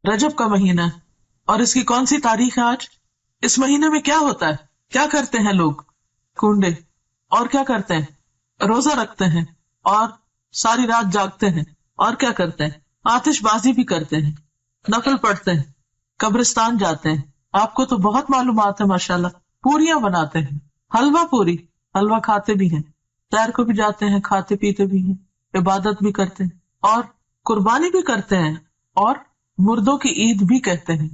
رجب کا مہینہ ہے اور اس کی کون سی تاریخ ہے آج؟ اس مہینے میں کیا ہوتا ہے؟ کیا کرتے ہیں لوگ؟ کنڈے، اور کیا کرتے ہیں؟ روزہ رکھتے ہیں اور ساری رات جاگتے ہیں، اور کیا کرتے ہیں؟ آتش بازی بھی کرتے ہیں، نفل پڑھتے ہیں، قبرستان جاتے ہیں. آپ کو تو بہت معلومات ہے ماشاءاللہ. پوریاں بناتے ہیں، حلوہ پوری، حلوہ کھاتے بھی ہیں، سیر کو بھی جاتے ہیں، کھاتے پیتے بھی ہیں، عبادت بھی کرتے ہیں، اور قربانی بھی کرتے ہیں، اور مردوں کی عید بھی کہتے ہیں،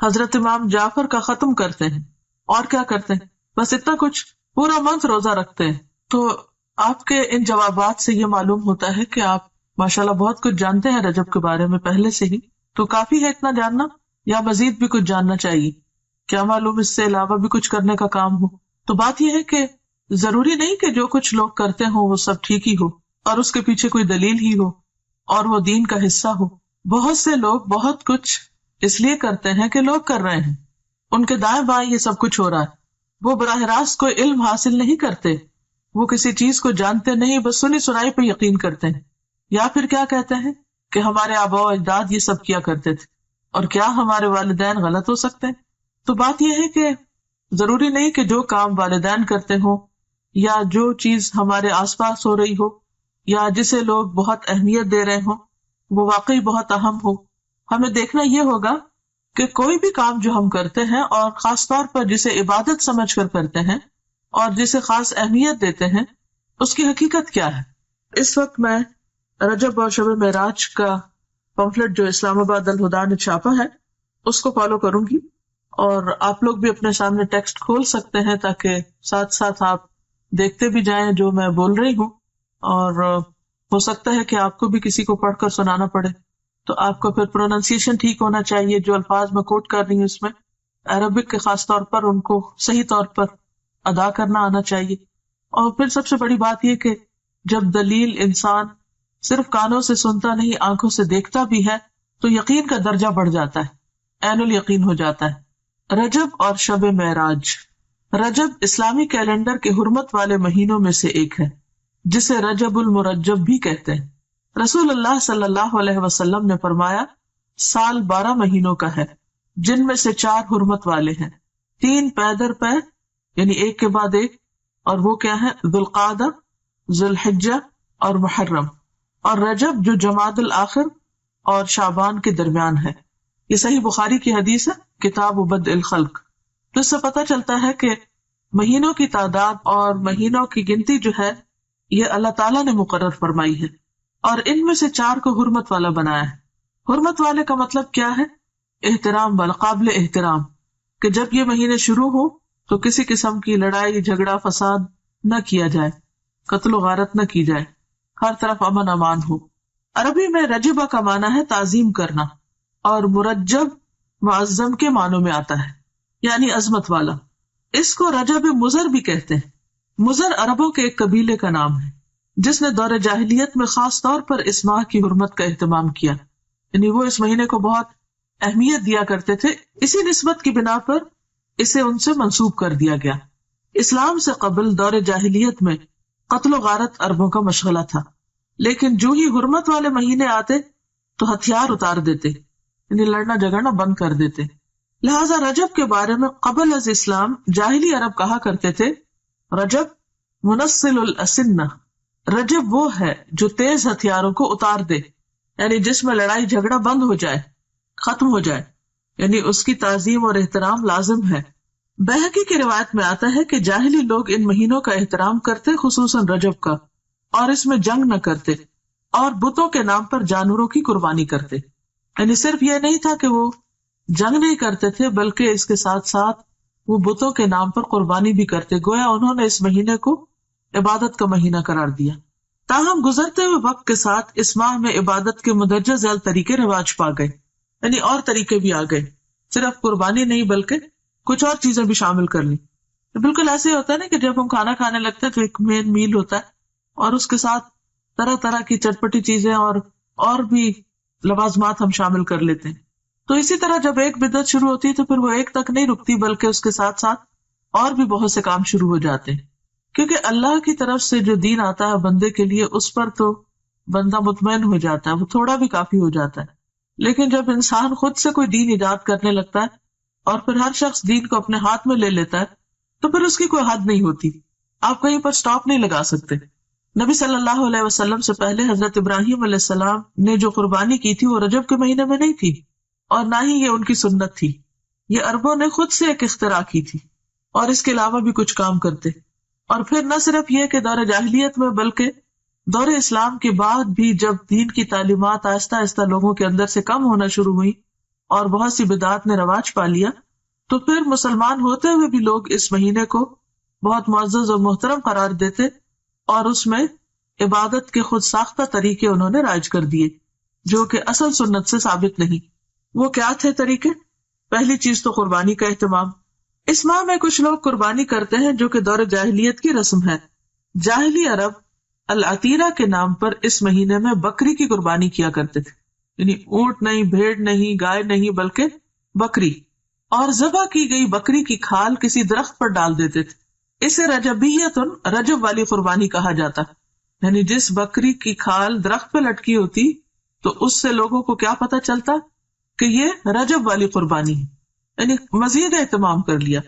حضرت امام جعفر کا ختم کرتے ہیں، اور کیا کرتے ہیں؟ بس اتنا کچھ. پورا منتھ روزہ رکھتے ہیں. تو آپ کے ان جوابات سے یہ معلوم ہوتا ہے کہ آپ ماشاءاللہ بہت کچھ جانتے ہیں رجب کے بارے میں پہلے سے ہی. تو کافی ہے اتنا جاننا، یا مزید بھی کچھ جاننا چاہیے؟ کیا معلوم اس سے علاوہ بھی کچھ کرنے کا کام ہو؟ تو بات یہ ہے کہ ضروری نہیں کہ جو کچھ لوگ کرتے ہوں وہ سب ٹھیک ہی ہو اور اس کے پیچھے کوئی دلیل ہی ہو اور وہ دین کا حصہ ہو. بہت سے لوگ بہت کچھ اس لیے کرتے ہیں کہ لوگ کر رہے ہیں، ان کے دائیں بائیں یہ سب کچھ ہو رہا ہے. وہ براہ راست کوئی علم حاصل نہیں کرتے، وہ کسی چیز کو جانتے نہیں، بس سنی سنائی پہ یقین کرتے ہیں. یا پھر کیا کہتے ہیں کہ ہمارے آباء و اجداد یہ سب کیا کرتے تھے، اور کیا ہمارے والدین غلط ہو سکتے ہیں؟ تو بات یہ ہے کہ ضروری نہیں کہ جو کام والدین کرتے ہوں یا جو چیز ہمارے آس پاس ہو رہی ہو یا جسے لوگ بہت اہمیت دے رہے ہوں وہ واقعی بہت اہم ہو. ہمیں دیکھنا یہ ہوگا کہ کوئی بھی کام جو ہم کرتے ہیں اور خاص طور پر جسے عبادت سمجھ کر کرتے ہیں اور جسے خاص اہمیت دیتے ہیں اس کی حقیقت کیا ہے. اس وقت میں رجب اور شب معراج کا پمفلٹ جو اسلام آباد الہدیٰ نے چھاپا ہے اس کو فالو کروں گی، اور آپ لوگ بھی اپنے سامنے ٹیکسٹ کھول سکتے ہیں تاکہ ساتھ ساتھ آپ دیکھتے بھی جائیں جو میں بول رہی ہوں. اور ہو سکتا ہے کہ آپ کو بھی کسی کو پڑھ کر سنانا پڑے تو آپ کو پھر پروننسیشن ٹھیک ہونا چاہیے. جو الفاظ میں کوٹ کر رہی ہوں اس میں عربک کے خاص طور پر ان کو صحیح طور پر ادا کرنا آنا چاہیے. اور پھر سب سے بڑی بات یہ کہ جب دلیل انسان صرف کانوں سے سنتا نہیں آنکھوں سے دیکھتا بھی ہے تو یقین کا درجہ بڑھ جاتا ہے، عین الیقین ہو جاتا ہے. رجب اور شب معراج. رجب اسلامی کیلنڈر کے حرمت والے مہینوں میں سے ایک ہے جسے رجب المرجب بھی کہتے ہیں. رسول اللہ صلی اللہ علیہ وسلم نے فرمایا سال 12 مہینوں کا ہے جن میں سے 4 حرمت والے ہیں، 3 پے در پے یعنی ایک کے بعد ایک، اور وہ کیا ہے؟ ذوالقعدہ، ذوالحجہ اور محرم، اور رجب جو جمادی الاخر اور شعبان کے درمیان ہے. یہ صحیح بخاری کی حدیث ہے، کتاب بدء الخلق. تو اس سے پتہ چلتا ہے کہ مہینوں کی تعداد اور مہینوں کی گنتی جو ہے یہ اللہ تعالیٰ نے مقرر فرمائی ہے، اور ان میں سے 4 کو حرمت والا بنایا ہے. حرمت والے کا مطلب کیا ہے؟ احترام والا، قابل احترام، کہ جب یہ مہینے شروع ہو تو کسی قسم کی لڑائی جھگڑا فساد نہ کیا جائے، قتل و غارت نہ کی جائے، ہر طرف امن امان ہو. عربی میں رجبہ کا معنی ہے تعظیم کرنا، اور مرجب معظم کے معنوں میں آتا ہے یعنی عظمت والا. اس کو رجب مضر بھی کہتے ہیں. مضر عربوں کے ایک قبیلے کا نام ہے جس نے دور جاہلیت میں خاص طور پر اس ماہ کی حرمت کا اہتمام کیا، یعنی وہ اس مہینے کو بہت اہمیت دیا کرتے تھے. اسی نسبت کی بنا پر اسے ان سے منسوب کر دیا گیا. اسلام سے قبل دور جاہلیت میں قتل و غارت عربوں کا مشغلہ تھا، لیکن جو ہی حرمت والے مہینے آتے تو ہتھیار اتار دیتے، یعنی لڑنا جھگڑنا بند کر دیتے. لہذا رجب کے بارے میں قبل از اسلام جاہلی عرب کہا کرتے تھے رجب منسل الاسنہ. رجب وہ ہے جو تیز ہتھیاروں کو اتار دے، یعنی جس میں لڑائی جھگڑا بند ہو جائے، ختم ہو جائے، یعنی اس کی تعظیم اور احترام لازم ہے. بہقی کی روایت میں آتا ہے کہ جاہلی لوگ ان مہینوں کا احترام کرتے، خصوصاً رجب کا، اور اس میں جنگ نہ کرتے اور بتوں کے نام پر جانوروں کی قربانی کرتے. یعنی صرف یہ نہیں تھا کہ وہ جنگ نہیں کرتے تھے بلکہ اس کے ساتھ ساتھ وہ بتوں کے نام پر قربانی بھی کرتے، گویا انہوں نے اس مہینے کو عبادت کا مہینہ قرار دیا. تاہم گزرتے ہوئے وقت کے ساتھ اس ماہ میں عبادت کے مندرجہ ذیل طریقے رواج پا گئے، یعنی اور طریقے بھی آ گئے، صرف قربانی نہیں بلکہ کچھ اور چیزیں بھی شامل کر لی. بالکل ایسے ہوتا ہے نا کہ جب ہم کھانا کھانے لگتے ہیں تو ایک مین میل ہوتا ہے اور اس کے ساتھ طرح طرح کی چٹپٹی چیزیں اور بھی لوازمات ہم شامل کر لیتے ہیں. تو اسی طرح جب ایک بدعت شروع ہوتی ہے تو پھر وہ ایک تک نہیں رکتی بلکہ اس کے ساتھ ساتھ اور بھی بہت سے کام شروع ہو جاتے ہیں، کیونکہ اللہ کی طرف سے جو دین آتا ہے بندے کے لیے اس پر تو بندہ مطمئن ہو جاتا ہے، وہ تھوڑا بھی کافی ہو جاتا ہے. لیکن جب انسان خود سے کوئی دین ایجاد کرنے لگتا ہے اور پھر ہر شخص دین کو اپنے ہاتھ میں لے لیتا ہے تو پھر اس کی کوئی حد نہیں ہوتی، آپ کہیں پر سٹاپ نہیں لگا سکتے۔ نبی صلی اللہ علیہ وسلم سے پہلے حضرت ابراہیم علیہ السلام نے جو قربانی کی تھی وہ رجب کے مہینے میں نہیں تھی، اور نہ ہی یہ ان کی سنت تھی، یہ عربوں نے خود سے ایک اختراع کی تھی، اور اس کے علاوہ بھی کچھ کام کرتے۔ اور پھر نہ صرف یہ کہ دور جاہلیت میں بلکہ دور اسلام کے بعد بھی جب دین کی تعلیمات آہستہ آہستہ لوگوں کے اندر سے کم ہونا شروع ہوئی اور بہت سی بدعات نے رواج پا لیا، تو پھر مسلمان ہوتے ہوئے بھی لوگ اس مہینے کو بہت معزز اور محترم قرار دیتے اور اس میں عبادت کے خود ساختہ طریقے انہوں نے رائج کر دیے جو کہ اصل سنت سے ثابت نہیں۔ وہ کیا تھے طریقے؟ پہلی چیز تو قربانی کا اہتمام۔ اس ماہ میں کچھ لوگ قربانی کرتے ہیں جو کہ دور جاہلیت کی رسم ہے۔ جاہلی عرب العتیرہ کے نام پر اس مہینے میں بکری کی قربانی کیا کرتے تھے، یعنی اونٹ نہیں، بھیڑ نہیں، گائے نہیں، بلکہ بکری، اور ذبح کی گئی بکری کی کھال کسی درخت پر ڈال دیتے تھے۔ اسے رجبیتن، رجب والی قربانی کہا جاتا، یعنی جس بکری کی کھال درخت پہ لٹکی ہوتی تو اس سے لوگوں کو کیا پتا چلتا کہ یہ رجب والی قربانی ہے، یعنی مزید اہتمام کر لیا۔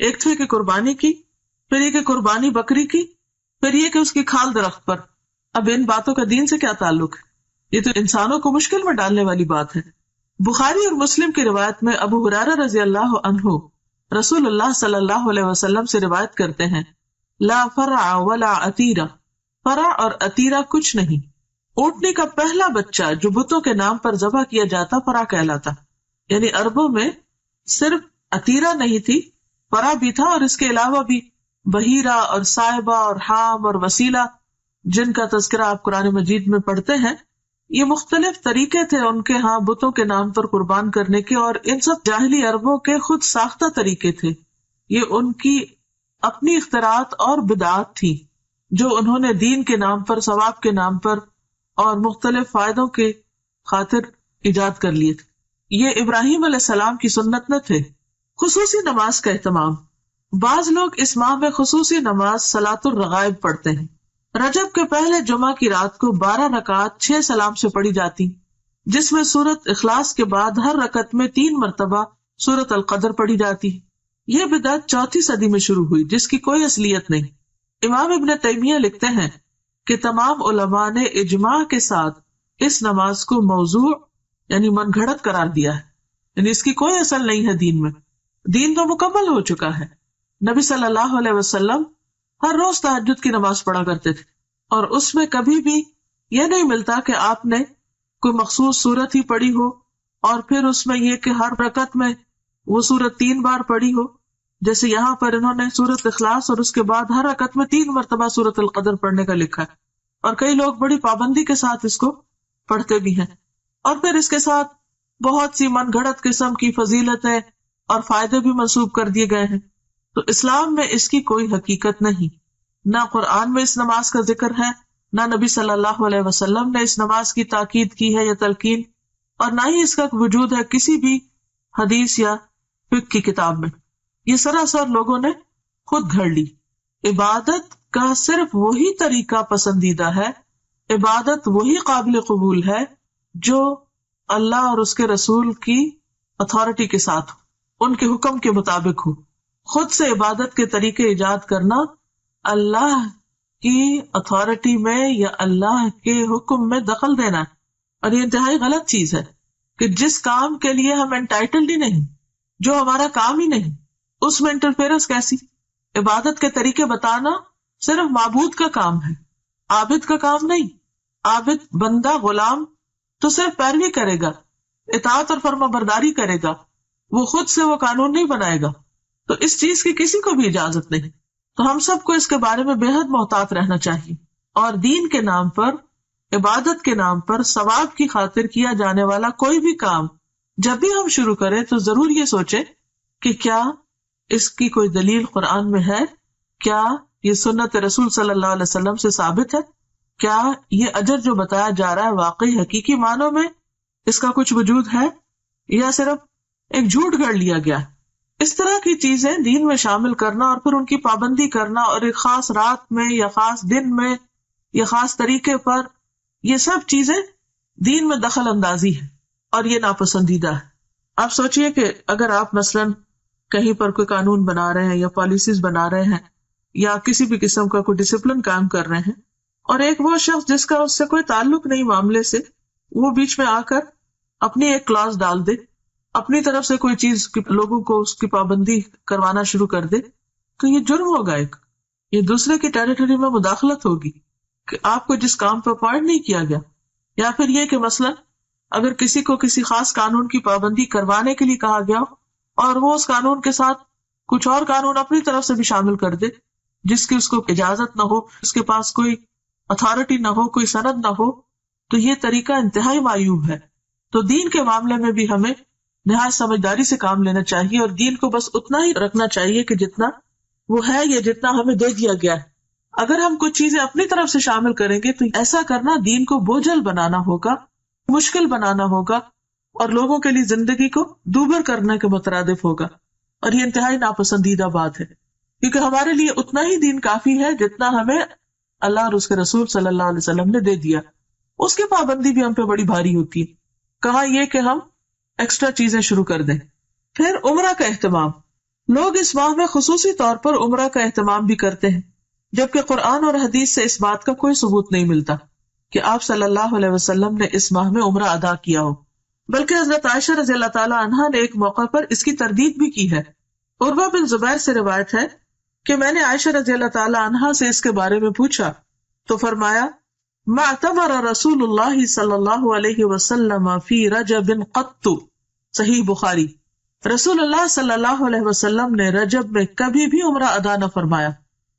ایک تھے کہ قربانی کی، پھر یہ کہ قربانی بکری کی، پھر یہ کہ اس کی کھال درخت پر۔ اب ان باتوں کا دین سے کیا تعلق ہے؟ یہ تو انسانوں کو مشکل میں ڈالنے والی بات ہے۔ بخاری اور مسلم کی روایت میں ابو ہریرہ رضی اللہ عنہ رسول اللہ صلی اللہ علیہ وسلم سے روایت کرتے ہیں، لا فرع ولا عتیرہ، فرع اور عتیرہ کچھ نہیں۔ اونٹنی کا پہلا بچہ جو بتوں کے نام پر ذبح کیا جاتا فرع کہلاتا، یعنی عربوں میں صرف عتیرہ نہیں تھی، فرع بھی تھا، اور اس کے علاوہ بھی بحیرہ اور صائبہ اور حام اور وسیلہ جن کا تذکرہ آپ قرآن مجید میں پڑھتے ہیں۔ یہ مختلف طریقے تھے ان کے ہاں بتوں کے نام پر قربان کرنے کے، اور ان سب جاہلی عربوں کے خود ساختہ طریقے تھے، یہ ان کی اپنی اختراعات اور بدعات تھی جو انہوں نے دین کے نام پر، ثواب کے نام پر اور مختلف فائدوں کے خاطر ایجاد کر لیے تھے۔ یہ ابراہیم علیہ السلام کی سنت نہ تھے۔ خصوصی نماز کا اہتمام۔ بعض لوگ اس ماہ میں خصوصی نماز صلاۃ الرغائب پڑھتے ہیں۔ رجب کے پہلے جمعہ کی رات کو 12 رکعات 6 سلام سے پڑھی جاتی، جس میں سورت اخلاص کے بعد ہر رکعت میں 3 مرتبہ سورت القدر پڑھی جاتی۔ یہ بدعت 4 صدی میں شروع ہوئی جس کی کوئی اصلیت نہیں۔ امام ابن تیمیہ لکھتے ہیں کہ تمام علماء نے اجماع کے ساتھ اس نماز کو موضوع یعنی من گھڑت قرار دیا ہے، یعنی اس کی کوئی اصل نہیں ہے دین میں، دین تو مکمل ہو چکا ہے۔ نبی صلی اللہ علیہ وسلم ہر روز تہجد کی نماز پڑھا کرتے تھے، اور اس میں کبھی بھی یہ نہیں ملتا کہ آپ نے کوئی مخصوص سورت ہی پڑھی ہو، اور پھر اس میں یہ کہ ہر رکعت میں وہ سورت 3 بار پڑھی ہو، جیسے یہاں پر انہوں نے سورت اخلاص اور اس کے بعد ہر رکعت میں 3 مرتبہ سورت القدر پڑھنے کا لکھا ہے، اور کئی لوگ بڑی پابندی کے ساتھ اس کو پڑھتے بھی ہیں، اور پھر اس کے ساتھ بہت سی من گھڑت قسم کی فضیلتیں اور فائدے بھی منسوب کر دیے گئے ہیں۔ تو اسلام میں اس کی کوئی حقیقت نہیں، نہ قرآن میں اس نماز کا ذکر ہے، نہ نبی صلی اللہ علیہ وسلم نے اس نماز کی تاکید کی ہے یا تلقین، اور نہ ہی اس کا وجود ہے کسی بھی حدیث یا فقہ کی کتاب میں۔ یہ سراسر لوگوں نے خود گھڑ لی۔ عبادت کا صرف وہی طریقہ پسندیدہ ہے، عبادت وہی قابل قبول ہے جو اللہ اور اس کے رسول کی اتھارٹی کے ساتھ ہو، ان کے حکم کے مطابق ہو۔ خود سے عبادت کے طریقے ایجاد کرنا اللہ کی اتھارٹی میں یا اللہ کے حکم میں دخل دینا ہے، اور یہ انتہائی غلط چیز ہے کہ جس کام کے لیے ہم انٹائٹلڈ ہی نہیں، جو ہمارا کام ہی نہیں، اس میں انٹرفیئرنس کیسی؟ عبادت کے طریقے بتانا صرف معبود کا کام ہے، عابد کا کام نہیں۔ عابد بندہ غلام تو صرف پیروی کرے گا، اطاعت اور فرما برداری کرے گا، وہ خود سے وہ قانون نہیں بنائے گا، تو اس چیز کی کسی کو بھی اجازت نہیں۔ تو ہم سب کو اس کے بارے میں بے حد محتاط رہنا چاہیے، اور دین کے نام پر، عبادت کے نام پر، ثواب کی خاطر کیا جانے والا کوئی بھی کام جب بھی ہم شروع کریں تو ضرور یہ سوچیں کہ کیا اس کی کوئی دلیل قرآن میں ہے، کیا یہ سنت رسول صلی اللہ علیہ وسلم سے ثابت ہے، کیا یہ اجر جو بتایا جا رہا ہے واقعی حقیقی معنوں میں اس کا کچھ وجود ہے، یا صرف ایک جھوٹ گھڑ لیا گیا ہے۔ اس طرح کی چیزیں دین میں شامل کرنا اور پھر ان کی پابندی کرنا، اور ایک خاص رات میں یا خاص دن میں یا خاص طریقے پر، یہ سب چیزیں دین میں دخل اندازی ہے، اور یہ ناپسندیدہ ہے. آپ سوچئے کہ اگر آپ مثلاً کہیں پر کوئی قانون بنا رہے ہیں یا پالیسیز بنا رہے ہیں یا کسی بھی قسم کا کوئی ڈسپلن کام کر رہے ہیں، اور ایک وہ شخص جس کا اس سے کوئی تعلق نہیں معاملے سے، وہ بیچ میں آ کر اپنی ایک کلاس ڈال دے، اپنی طرف سے کوئی چیز لوگوں کو اس کی پابندی کروانا شروع کر دے، تو یہ جرم ہوگا. ایک یہ دوسرے کی ٹیریٹری میں مداخلت ہوگی کہ آپ کو جس کام پہ اپوائنٹ نہیں کیا گیا. یا پھر یہ کہ مثلاً اگر کسی کو کسی خاص قانون کی پابندی کروانے کے لیے کہا گیا اور وہ اس قانون کے ساتھ کچھ اور قانون اپنی طرف سے بھی شامل کر دے جس کی اس کو اجازت نہ ہو، اس کے پاس کوئی اتھارٹی نہ ہو، کوئی سند نہ ہو، تو یہ طریقہ انتہائی معیوب ہے. تو دین کے معاملے میں بھی ہمیں نہایت سمجھداری سے کام لینا چاہیے اور دین کو بس اتنا ہی رکھنا چاہیے کہ جتنا وہ ہے یا جتنا ہمیں دے دیا گیا ہے. اگر ہم کچھ چیزیں اپنی طرف سے شامل کریں گے تو ایسا کرنا دین کو بوجھل بنانا ہوگا، مشکل بنانا ہوگا اور لوگوں کے لیے زندگی کو دوبر کرنے کے مترادف ہوگا. اور یہ انتہائی ناپسندیدہ بات ہے، کیونکہ ہمارے لیے اتنا ہی دین کافی ہے جتنا ہمیں اللہ اور اس کے رسول صلی اللہ علیہ وسلم نے دے دیا. اس کی پابندی بھی ہم پہ بڑی بھاری ہوتی ہے، کہاں یہ کہ ہم ایکسٹرا چیزیں شروع کر دیں. پھر عمرہ کا اہتمام. لوگ اس ماہ میں خصوصی طور پر عمرہ کا اہتمام بھی کرتے ہیں، جبکہ قرآن اور حدیث سے اس بات کا کوئی ثبوت نہیں ملتا کہ آپ صلی اللہ علیہ وسلم نے اس ماہ میں عمرہ ادا کیا ہو. بلکہ حضرت عائشہ رضی اللہ تعالیٰ عنہا نے ایک موقع پر اس کی تردید بھی کی ہے. عروہ بن زبیر سے روایت ہے کہ میں نے عائشہ رضی اللہ تعالیٰ عنہا سے اس کے بارے میں پوچھا تو فرمایا ما اعتمر رسول اللہ صلی اللہ علیہ وسلم فی رجب قط. صحیح بخاری. رسول اللہ صلی اللہ علیہ وسلم نے رجب میں کبھی بھی عمرہ ادا نہ فرمایا.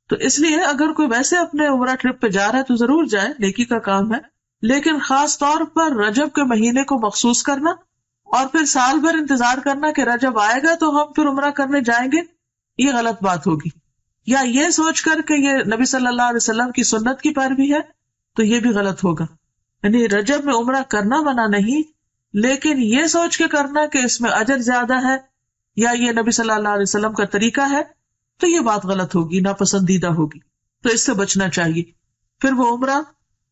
تو اس لیے اگر کوئی ویسے اپنے عمرہ ٹرپ پہ جا رہا ہے تو ضرور جائے، نیکی کا کام ہے، لیکن خاص طور پر رجب کے مہینے کو مخصوص کرنا اور پھر سال بھر انتظار کرنا کہ رجب آئے گا تو ہم پھر عمرہ کرنے جائیں گے، یہ غلط بات ہوگی. یا یہ سوچ کر کہ یہ نبی صلی اللہ علیہ وسلم کی سنت کی پیروی ہے تو یہ بھی غلط ہوگا. یعنی رجب میں عمرہ کرنا منع نہیں، لیکن یہ سوچ کے کرنا کہ اس میں اجر زیادہ ہے یا یہ نبی صلی اللہ علیہ وسلم کا طریقہ ہے تو یہ بات غلط ہوگی، ناپسندیدہ ہوگی. تو اس سے بچنا چاہیے. پھر وہ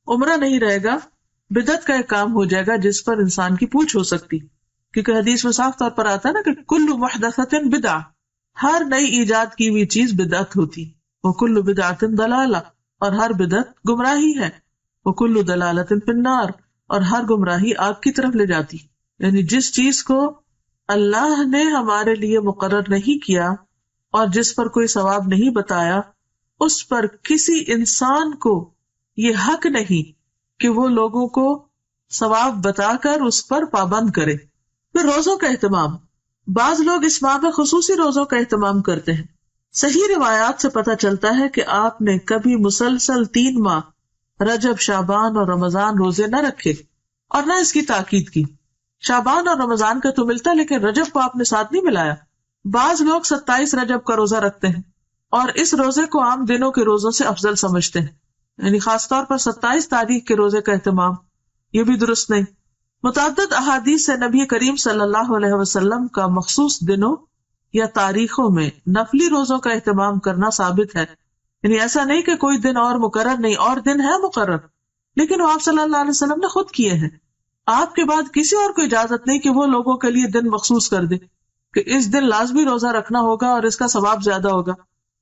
عمرہ نہیں رہے گا، بدعت کا ایک کام ہو جائے گا جس پر انسان کی پوچھ ہو سکتی، کیونکہ حدیث میں صاف طور پر آتا ہے نا کہ کل محدثۃ بدعہ، ہر نئی ایجاد کی ہوئی چیز بدعت ہوتی، وکل بدعۃ ضلالہ، اور ہر بدعت گمراہی ہے، وکل ضلالۃ فی النار، اور ہر گمراہی آگ کی طرف لے جاتی. یعنی جس چیز کو اللہ نے ہمارے لیے مقرر نہیں کیا اور جس پر کوئی ثواب نہیں بتایا، اس پر کسی انسان کو یہ حق نہیں کہ وہ لوگوں کو ثواب بتا کر اس پر پابند کرے. پھر روزوں کا اہتمام. بعض لوگ اس ماہ میں خصوصی روزوں کا اہتمام کرتے ہیں. صحیح روایات سے پتہ چلتا ہے کہ آپ نے کبھی مسلسل 3 ماہ رجب، شعبان اور رمضان روزے نہ رکھے اور نہ اس کی تاکید کی. شعبان اور رمضان کا تو ملتا لیکن رجب کو آپ نے ساتھ نہیں ملایا. بعض لوگ 27 رجب کا روزہ رکھتے ہیں اور اس روزے کو عام دنوں کے روزوں سے افضل سمجھتے ہیں، یعنی خاص طور پر 27 تاریخ کے روزے کا اہتمام، یہ بھی درست نہیں. متعدد احادیث سے نبی کریم صلی اللہ علیہ وسلم کا مخصوص دنوں یا تاریخوں میں نفلی روزوں کا اہتمام کرنا ثابت ہے. یعنی ایسا نہیں کہ کوئی دن اور مقرر نہیں، اور دن ہے مقرر، لیکن وہ آپ صلی اللہ علیہ وسلم نے خود کیے ہیں. آپ کے بعد کسی اور کو اجازت نہیں کہ وہ لوگوں کے لیے دن مخصوص کر دے کہ اس دن لازمی روزہ رکھنا ہوگا اور اس کا ثواب زیادہ ہوگا.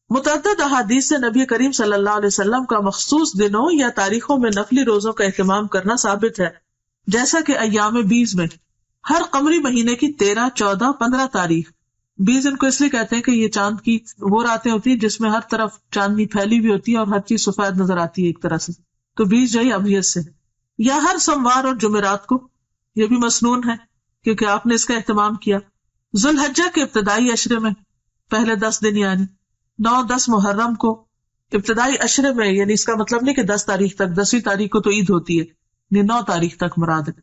متعدد احادیث سے نبی کریم صلی اللہ علیہ وسلم کا مخصوص دنوں یا تاریخوں میں نفلی روزوں کا اہتمام کرنا ثابت ہے، جیسا کہ ایام 20 میں ہر قمری مہینے کی 13، 14، 15 تاریخ. 20 ان کو اس لیے کہتے ہیں کہ یہ چاند کی وہ راتیں ہوتی ہیں جس میں ہر طرف چاندنی پھیلی ہوئی ہوتی ہے اور ہر چیز سفید نظر آتی ہے ایک طرح سے، تو 20 جو ہے ابیت سے. یا ہر سوموار اور جمعرات کو، یہ بھی مسنون ہے کیونکہ آپ نے اس کا اہتمام کیا. ذوالحجہ کے ابتدائی عشرے میں پہلے 10 دن یعنی 9، 10 محرم کو ابتدائی عشرے میں، یعنی اس کا مطلب نہیں کہ 10 تاریخ تک، 10ویں تاریخ کو تو عید ہوتی ہے، یعنی 9 تاریخ تک مراد ہے.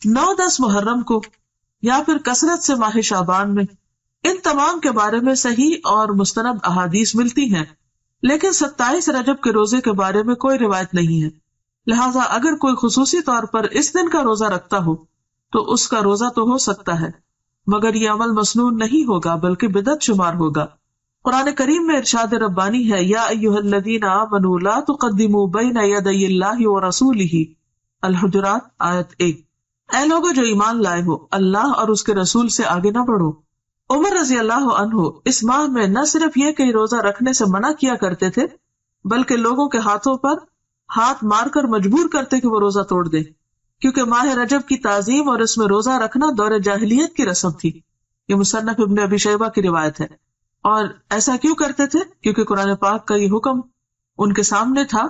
9، 10 محرم کو یا پھر کثرت سے ماہ شعبان میں. ان تمام کے بارے میں صحیح اور مستند احادیث ملتی ہیں، لیکن 27 رجب کے روزے کے بارے میں کوئی روایت نہیں ہے. لہٰذا اگر کوئی خصوصی طور پر اس دن کا روزہ رکھتا ہو تو اس کا روزہ تو ہو سکتا ہے، مگر یہ عمل مسنون نہیں ہوگا بلکہ بدعت شمار ہوگا. قرآن کریم میں ارشاد ربانی ہے، یا ایھا الذین آمنوا لا تقدموا بین یدی اللہ ورسولہ، الحجرات آیت 1. اے لوگوں جو ایمان لائے ہو، اللہ اور اس کے رسول سے آگے نہ بڑھو۔ عمر رضی اللہ عنہ اس ماہ میں نہ صرف یہ کہ روزہ رکھنے سے منع کیا کرتے تھے، بلکہ لوگوں کے ہاتھوں پر ہاتھ مار کر مجبور کرتے کہ وہ روزہ توڑ دے، کیونکہ ماہ رجب کی تعظیم اور اس میں روزہ رکھنا دور جاہلیت کی رسم تھی۔ یہ مصنف ابن ابی شیبہ کی روایت ہے۔ اور ایسا کیوں کرتے تھے؟ کیونکہ قرآن پاک کا یہ حکم ان کے سامنے تھا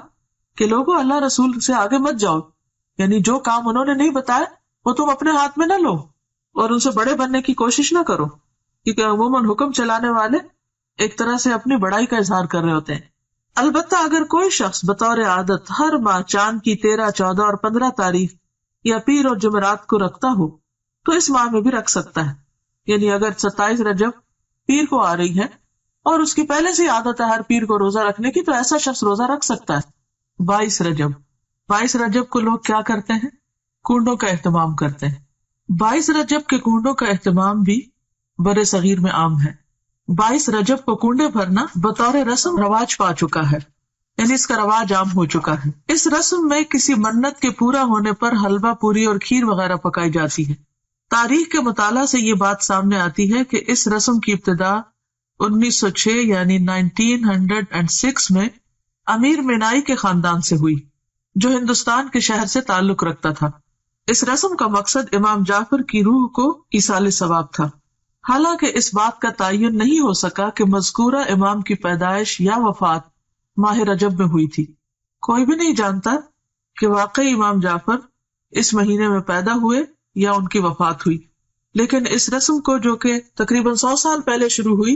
کہ لوگوں اللہ رسول سے آگے مت جاؤ، یعنی جو کام انہوں نے نہیں بتایا وہ تم اپنے ہاتھ میں نہ لو اور ان سے بڑے بننے کی کوشش نہ کرو، کیونکہ عموماً حکم چلانے والے ایک طرح سے اپنی بڑائی کا اظہار کر رہے ہوتے ہیں۔ البتہ اگر کوئی شخص بطور عادت ہر ماہ چاند کی 13، 14 اور 15 تاریخ یا پیر اور جمعرات کو رکھتا ہو تو اس ماہ میں بھی رکھ سکتا ہے، یعنی اگر 27 رجب پیر کو آ رہی ہے اور اس کی پہلے سے عادت ہے ہر پیر کو روزہ رکھنے کی، تو ایسا شخص روزہ رکھ سکتا ہے۔ 22 رجب کو لوگ کیا کرتے ہیں؟ کنڈوں کا اہتمام کرتے ہیں۔ 22 رجب کے کنڈوں کا اہتمام بھی بر صغیر میں عام ہے۔ 22 رجب کو کنڈے بھرنا بطور رسم رواج پا چکا ہے، یعنی اس کا رواج عام ہو چکا ہے۔ اس رسم میں کسی منت کے پورا ہونے پر حلوہ پوری اور کھیر وغیرہ پکائی جاتی ہے۔ تاریخ کے مطالعہ سے یہ بات سامنے آتی ہے کہ اس رسم کی ابتدا 1906 یعنی 1906 میں امیر مینائی کے خاندان سے ہوئی، جو ہندوستان کے شہر سے تعلق رکھتا تھا۔ اس رسم کا مقصد امام جعفر کی روح کو ایصال ثواب تھا، حالانکہ اس بات کا تعین نہیں ہو سکا کہ مذکورہ امام کی پیدائش یا وفات ماہ رجب میں ہوئی تھی۔ کوئی بھی نہیں جانتا کہ واقعی امام جعفر اس مہینے میں پیدا ہوئے یا ان کی وفات ہوئی، لیکن اس رسم کو جو کہ تقریباً 100 سال پہلے شروع ہوئی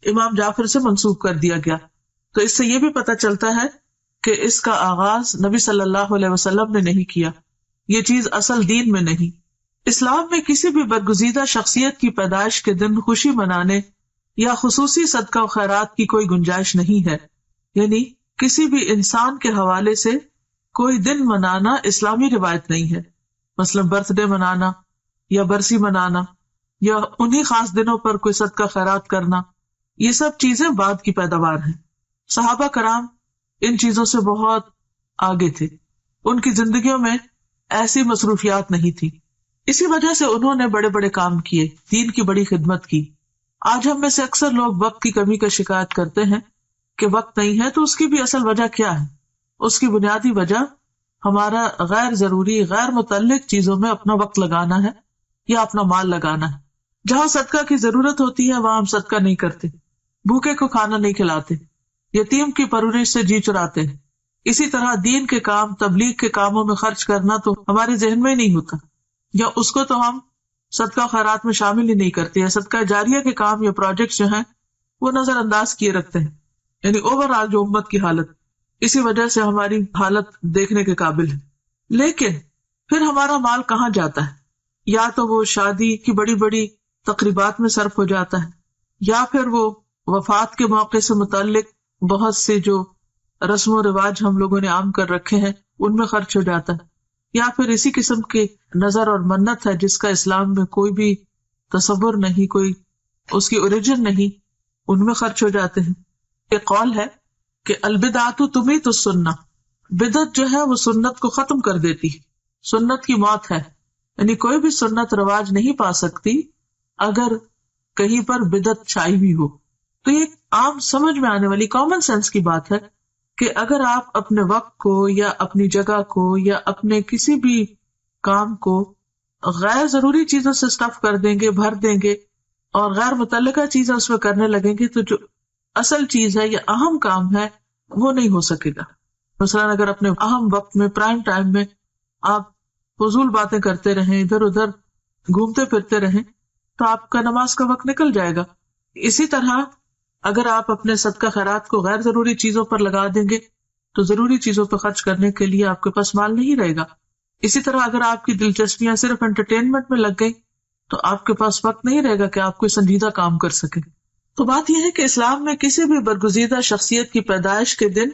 امام جعفر سے منسوخ کر دیا گیا۔ تو اس سے یہ بھی پتہ چلتا ہے کہ اس کا آغاز نبی صلی اللہ علیہ وسلم نے نہیں کیا، یہ چیز اصل دین میں نہیں۔ اسلام میں کسی بھی برگزیدہ شخصیت کی پیدائش کے دن خوشی منانے یا خصوصی صدقہ و خیرات کی کوئی گنجائش نہیں ہے، یعنی کسی بھی انسان کے حوالے سے کوئی دن منانا اسلامی روایت نہیں ہے، مثلا برتھ ڈے منانا یا برسی منانا یا انہی خاص دنوں پر کوئی صدقہ خیرات کرنا، یہ سب چیزیں بعد کی پیداوار ہیں۔ صحابہ کرام ان چیزوں سے بہت آگے تھے، ان کی زندگیوں میں ایسی مصروفیات نہیں تھی، اسی وجہ سے انہوں نے بڑے بڑے کام کیے، دین کی بڑی خدمت کی۔ آج ہم میں سے اکثر لوگ وقت کی کمی کا شکایت کرتے ہیں کہ وقت نہیں ہے، تو اس کی بھی اصل وجہ کیا ہے؟ اس کی بنیادی وجہ ہمارا غیر ضروری، غیر متعلق چیزوں میں اپنا وقت لگانا ہے یا اپنا مال لگانا ہے۔ جہاں صدقہ کی ضرورت ہوتی ہے وہاں ہم صدقہ نہیں کرتے، بھوکے کو کھانا نہیں کھلاتے، یتیم کی پرورش سے جی چراتے ہیں۔ اسی طرح دین کے کام، تبلیغ کے کاموں میں خرچ کرنا تو ہمارے ذہن میں ہی نہیں ہوتا، یا اس کو تو ہم صدقہ خیرات میں شامل ہی نہیں کرتے، یا صدقہ جاریہ کے کام یا پروجیکٹ جو ہیں وہ نظر انداز کیے رکھتے ہیں، یعنی اوور آل جو امت کی حالت، اسی وجہ سے ہماری حالت دیکھنے کے قابل ہے۔ لیکن پھر ہمارا مال کہاں جاتا ہے؟ یا تو وہ شادی کی بڑی بڑی تقریبات میں صرف ہو جاتا ہے، یا پھر وہ وفات کے موقع سے متعلق بہت سے جو رسم و رواج ہم لوگوں نے عام کر رکھے ہیں ان میں خرچ ہو جاتا ہے، یا پھر اسی قسم کے نظر اور منت ہے جس کا اسلام میں کوئی بھی تصور نہیں، کوئی اس کی اوریجن نہیں، ان میں خرچ ہو جاتے ہیں۔ ایک قول ہے کہ البدعۃ تمیت السنہ، بدعت جو ہے وہ سنت کو ختم کر دیتی، سنت کی موت ہے، یعنی کوئی بھی سنت رواج نہیں پا سکتی اگر کہیں پر بدعت چھائی ہوئی ہو۔ تو یہ عام سمجھ میں آنے والی کامن سینس کی بات ہے کہ اگر آپ اپنے وقت کو یا اپنی جگہ کو یا اپنے کسی بھی کام کو غیر ضروری چیزوں سے اسٹف کر دیں گے، بھر دیں گے، اور غیر متعلقہ چیزیں اس میں کرنے لگیں گے، تو جو اصل چیز ہے یا اہم کام ہے وہ نہیں ہو سکے گا۔ مثلاً اگر اپنے اہم وقت میں، پرائم ٹائم میں آپ فضول باتیں کرتے رہیں، ادھر ادھر گھومتے پھرتے رہیں، تو آپ کا نماز کا وقت نکل جائے گا۔ اسی طرح اگر آپ اپنے صدقہ خیرات کو غیر ضروری چیزوں پر لگا دیں گے تو ضروری چیزوں پر خرچ کرنے کے لیے آپ کے پاس مال نہیں رہے گا۔ اسی طرح اگر آپ کی دلچسپیاں صرف انٹرٹینمنٹ میں لگ گئی تو آپ کے پاس وقت نہیں رہے گا کہ آپ کوئی سنجیدہ کام کر سکیں۔ تو بات یہ ہے کہ اسلام میں کسی بھی برگزیدہ شخصیت کی پیدائش کے دن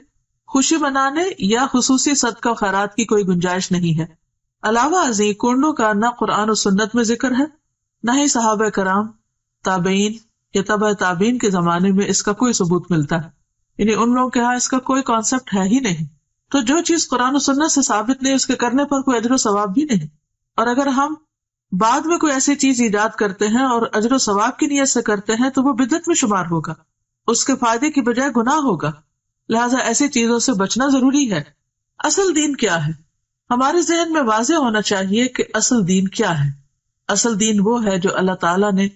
خوشی منانے یا خصوصی صدقہ خیرات کی کوئی گنجائش نہیں ہے۔ علاوہ ازیں کنڈوں کا نہ قرآن و سنت میں ذکر ہے، نہ ہی صحابہ کرام، تابعین یا تبع تابعین کے زمانے میں اس کا کوئی ثبوت ملتا ہے، یعنی ان لوگوں کے ہاں اس کا کوئی کانسیپٹ ہے ہی نہیں۔ تو جو چیز قرآن و سنت سے ثابت نہیں، اس کے کرنے پر کوئی اجر و ثواب بھی نہیں۔ اور اگر ہم بعد میں کوئی ایسی چیز ایجاد کرتے ہیں اور اجر و ثواب کی نیت سے کرتے ہیں تو وہ بدعت میں شمار ہوگا، اس کے فائدے کی بجائے گناہ ہوگا. لہٰذا ایسی چیزوں سے بچنا ضروری ہے. اصل دین کیا ہے؟ ہمارے ذہن میں واضح ہونا چاہیے کہ اصل دین کیا ہے. اصل دین وہ ہے جو اللہ تعالیٰ نے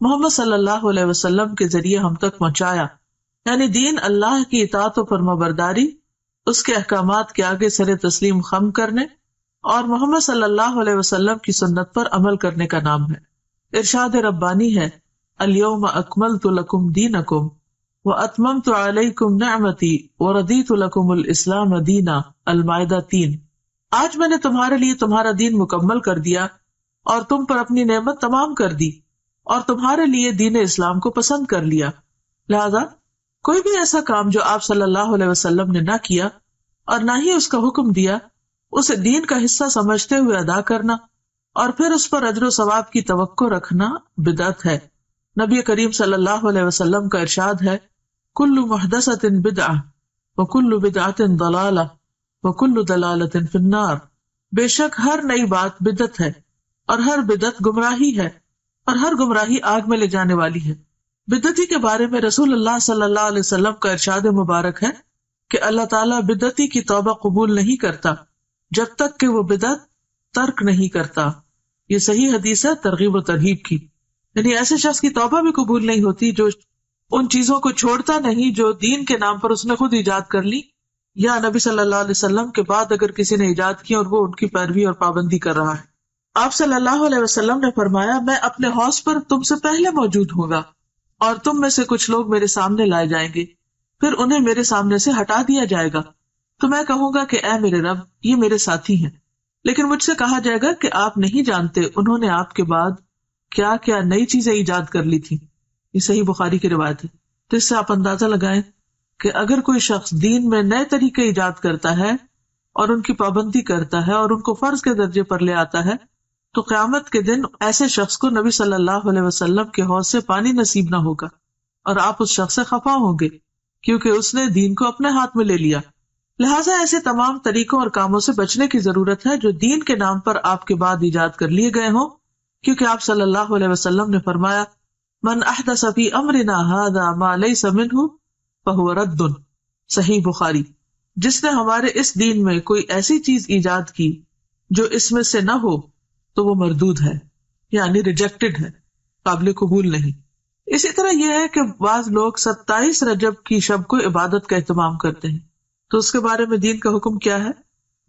محمد صلی اللہ علیہ وسلم کے ذریعے ہم تک پہنچایا، یعنی دین اللہ کی اطاعت و فرمانبرداری، اس کے احکامات کے آگے سر تسلیم خم کرنے اور محمد صلی اللہ علیہ وسلم کی سنت پر عمل کرنے کا نام ہے. ارشاد ربانی ہے، الیوم اکملت لکم دینکم واتممت علیکم نعمتی ورضیت لکم الاسلام دینا. المائدہ 3. آج میں نے تمہارے لیے تمہارا دین مکمل کر دیا اور تم پر اپنی نعمت تمام کر دی اور تمہارے لیے دین اسلام کو پسند کر لیا. لہذا کوئی بھی ایسا کام جو آپ صلی اللہ علیہ وسلم نے نہ کیا اور نہ ہی اس کا حکم دیا، اسے دین کا حصہ سمجھتے ہوئے ادا کرنا اور پھر اس پر اجر و ثواب کی توقع رکھنا بدعت ہے. نبی کریم صلی اللہ علیہ وسلم کا ارشاد ہے، کل محدثۃ بدعہ وکل بدعۃ ضلالہ وکل ضلالۃ فی النار. بے شک ہر نئی بات بدعت ہے اور ہر بدعت گمراہی ہے اور ہر گمراہی آگ میں لے جانے والی ہے. بدعتی کے بارے میں رسول اللہ صلی اللہ علیہ وسلم کا ارشاد مبارک ہے کہ اللہ تعالیٰ بدعتی کی توبہ قبول نہیں کرتا جب تک کہ وہ بدعت ترک نہیں کرتا. یہ صحیح حدیث ہے ترغیب و ترہیب کی. یعنی ایسے شخص کی توبہ بھی قبول نہیں ہوتی جو ان چیزوں کو چھوڑتا نہیں جو دین کے نام پر اس نے خود ایجاد کر لی یا نبی صلی اللہ علیہ وسلم کے بعد اگر کسی نے ایجاد کی اور وہ ان کی پیروی اور پابندی کر رہا ہے. آپ صلی اللہ علیہ وسلم نے فرمایا، میں اپنے حوض پر تم سے پہلے موجود ہوں گا اور تم میں سے کچھ لوگ میرے سامنے لائے جائیں گے، پھر انہیں میرے سامنے سے ہٹا دیا جائے گا تو میں کہوں گا کہ اے میرے رب، یہ میرے ساتھی ہیں. لیکن مجھ سے کہا جائے گا کہ آپ نہیں جانتے انہوں نے آپ کے بعد کیا کیا نئی چیزیں ایجاد کر لی تھی. یہ صحیح بخاری کی روایت ہے. تو اس سے آپ اندازہ لگائیں کہ اگر کوئی شخص دین میں نئے طریقے ایجاد کرتا ہے اور ان کی پابندی کرتا ہے اور ان کو فرض کے درجے پر لے آتا ہے تو قیامت کے دن ایسے شخص کو نبی صلی اللہ علیہ وسلم کے حوض سے پانی نصیب نہ ہوگا اور آپ اس شخص سے خفا ہوں گے کیونکہ اس نے دین کو اپنے ہاتھ میں لے لیا. لہٰذا ایسے تمام طریقوں اور کاموں سے بچنے کی ضرورت ہے جو دین کے نام پر آپ کے بعد ایجاد کر لیے گئے ہوں، کیونکہ آپ صلی اللہ علیہ وسلم نے فرمایا، من احدث فی امرنا ھذا ما لیس منہ فہو رد. صحیح بخاری. جس نے ہمارے اس دین میں کوئی ایسی چیز ایجاد کی جو اس میں سے نہ ہو تو وہ مردود ہے، یعنی ریجیکٹڈ ہے، قابل قبول نہیں. اسی طرح یہ ہے کہ بعض لوگ 27 رجب کی شب کو عبادت کا اہتمام کرتے ہیں، تو اس کے بارے میں دین کا حکم کیا ہے؟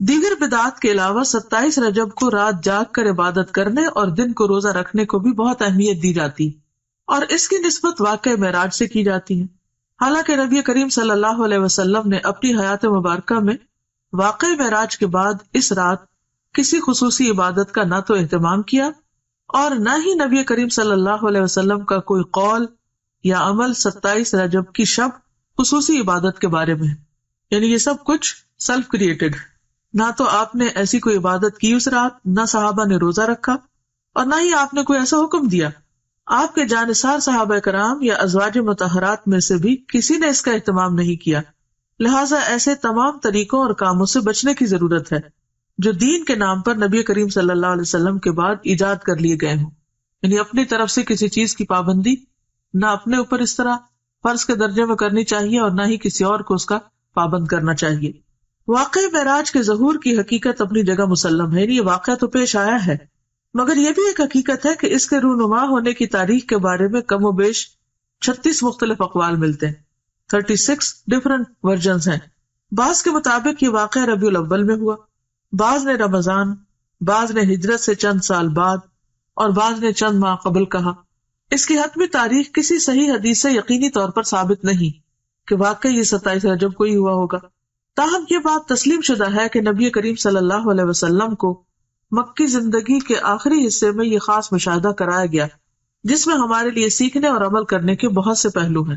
دیگر بدعات کے علاوہ 27 رجب کو رات جاگ کر عبادت کرنے اور دن کو روزہ رکھنے کو بھی بہت اہمیت دی جاتی ہے اور اس کی نسبت واقع معراج سے کی جاتی ہے. حالانکہ نبی کریم صلی اللہ علیہ وسلم نے اپنی حیات مبارکہ میں واقع معراج کے بعد اس رات کسی خصوصی عبادت کا نہ تو اہتمام کیا اور نہ ہی نبی کریم صلی اللہ علیہ وسلم کا کوئی قول یا عمل 27 رجب کی شب خصوصی عبادت کے بارے میں ہے. یعنی یہ سب کچھ سیلف کریٹڈ. نہ تو آپ نے ایسی کوئی عبادت کی اس رات، نہ صحابہ نے روزہ رکھا اور نہ ہی آپ نے کوئی ایسا حکم دیا. آپ کے جانثار صحابہ کرام یا ازواج مطہرات میں سے بھی کسی نے اس کا اہتمام نہیں کیا. لہٰذا ایسے تمام طریقوں اور کاموں سے بچنے کی ضرورت ہے جو دین کے نام پر نبی کریم صلی اللہ علیہ وسلم کے بعد ایجاد کر لیے گئے ہوں. یعنی اپنی طرف سے کسی چیز کی پابندی نہ اپنے اوپر اس طرح فرض کے درجے میں کرنی چاہیے اور نہ ہی کسی اور کو اس کا پابند کرنا چاہیے. واقع معراج کے ظہور کی حقیقت اپنی جگہ مسلم ہے، یہ واقعہ تو پیش آیا ہے، مگر یہ بھی ایک حقیقت ہے کہ اس کے رونما ہونے کی تاریخ کے بارے میں کم و بیش 36 مختلف اقوال ملتے ہیں. 36 ڈفرنٹ ورژنز ہیں. بعض کے مطابق یہ واقعہ ربیع الاول میں ہوا، بعض نے رمضان، بعض نے ہجرت سے چند سال بعد اور بعض نے چند ماہ قبل کہا. اس کی حتمی تاریخ کسی صحیح حدیث سے یقینی طور پر ثابت نہیں کہ واقعی یہ 27 رجب کو ہی ہوا ہوگا. تاہم یہ بات تسلیم شدہ ہے کہ نبی کریم صلی اللہ علیہ وسلم کو مکی زندگی کے آخری حصے میں یہ خاص مشاہدہ کرایا گیا جس میں ہمارے لیے سیکھنے اور عمل کرنے کے بہت سے پہلو ہیں.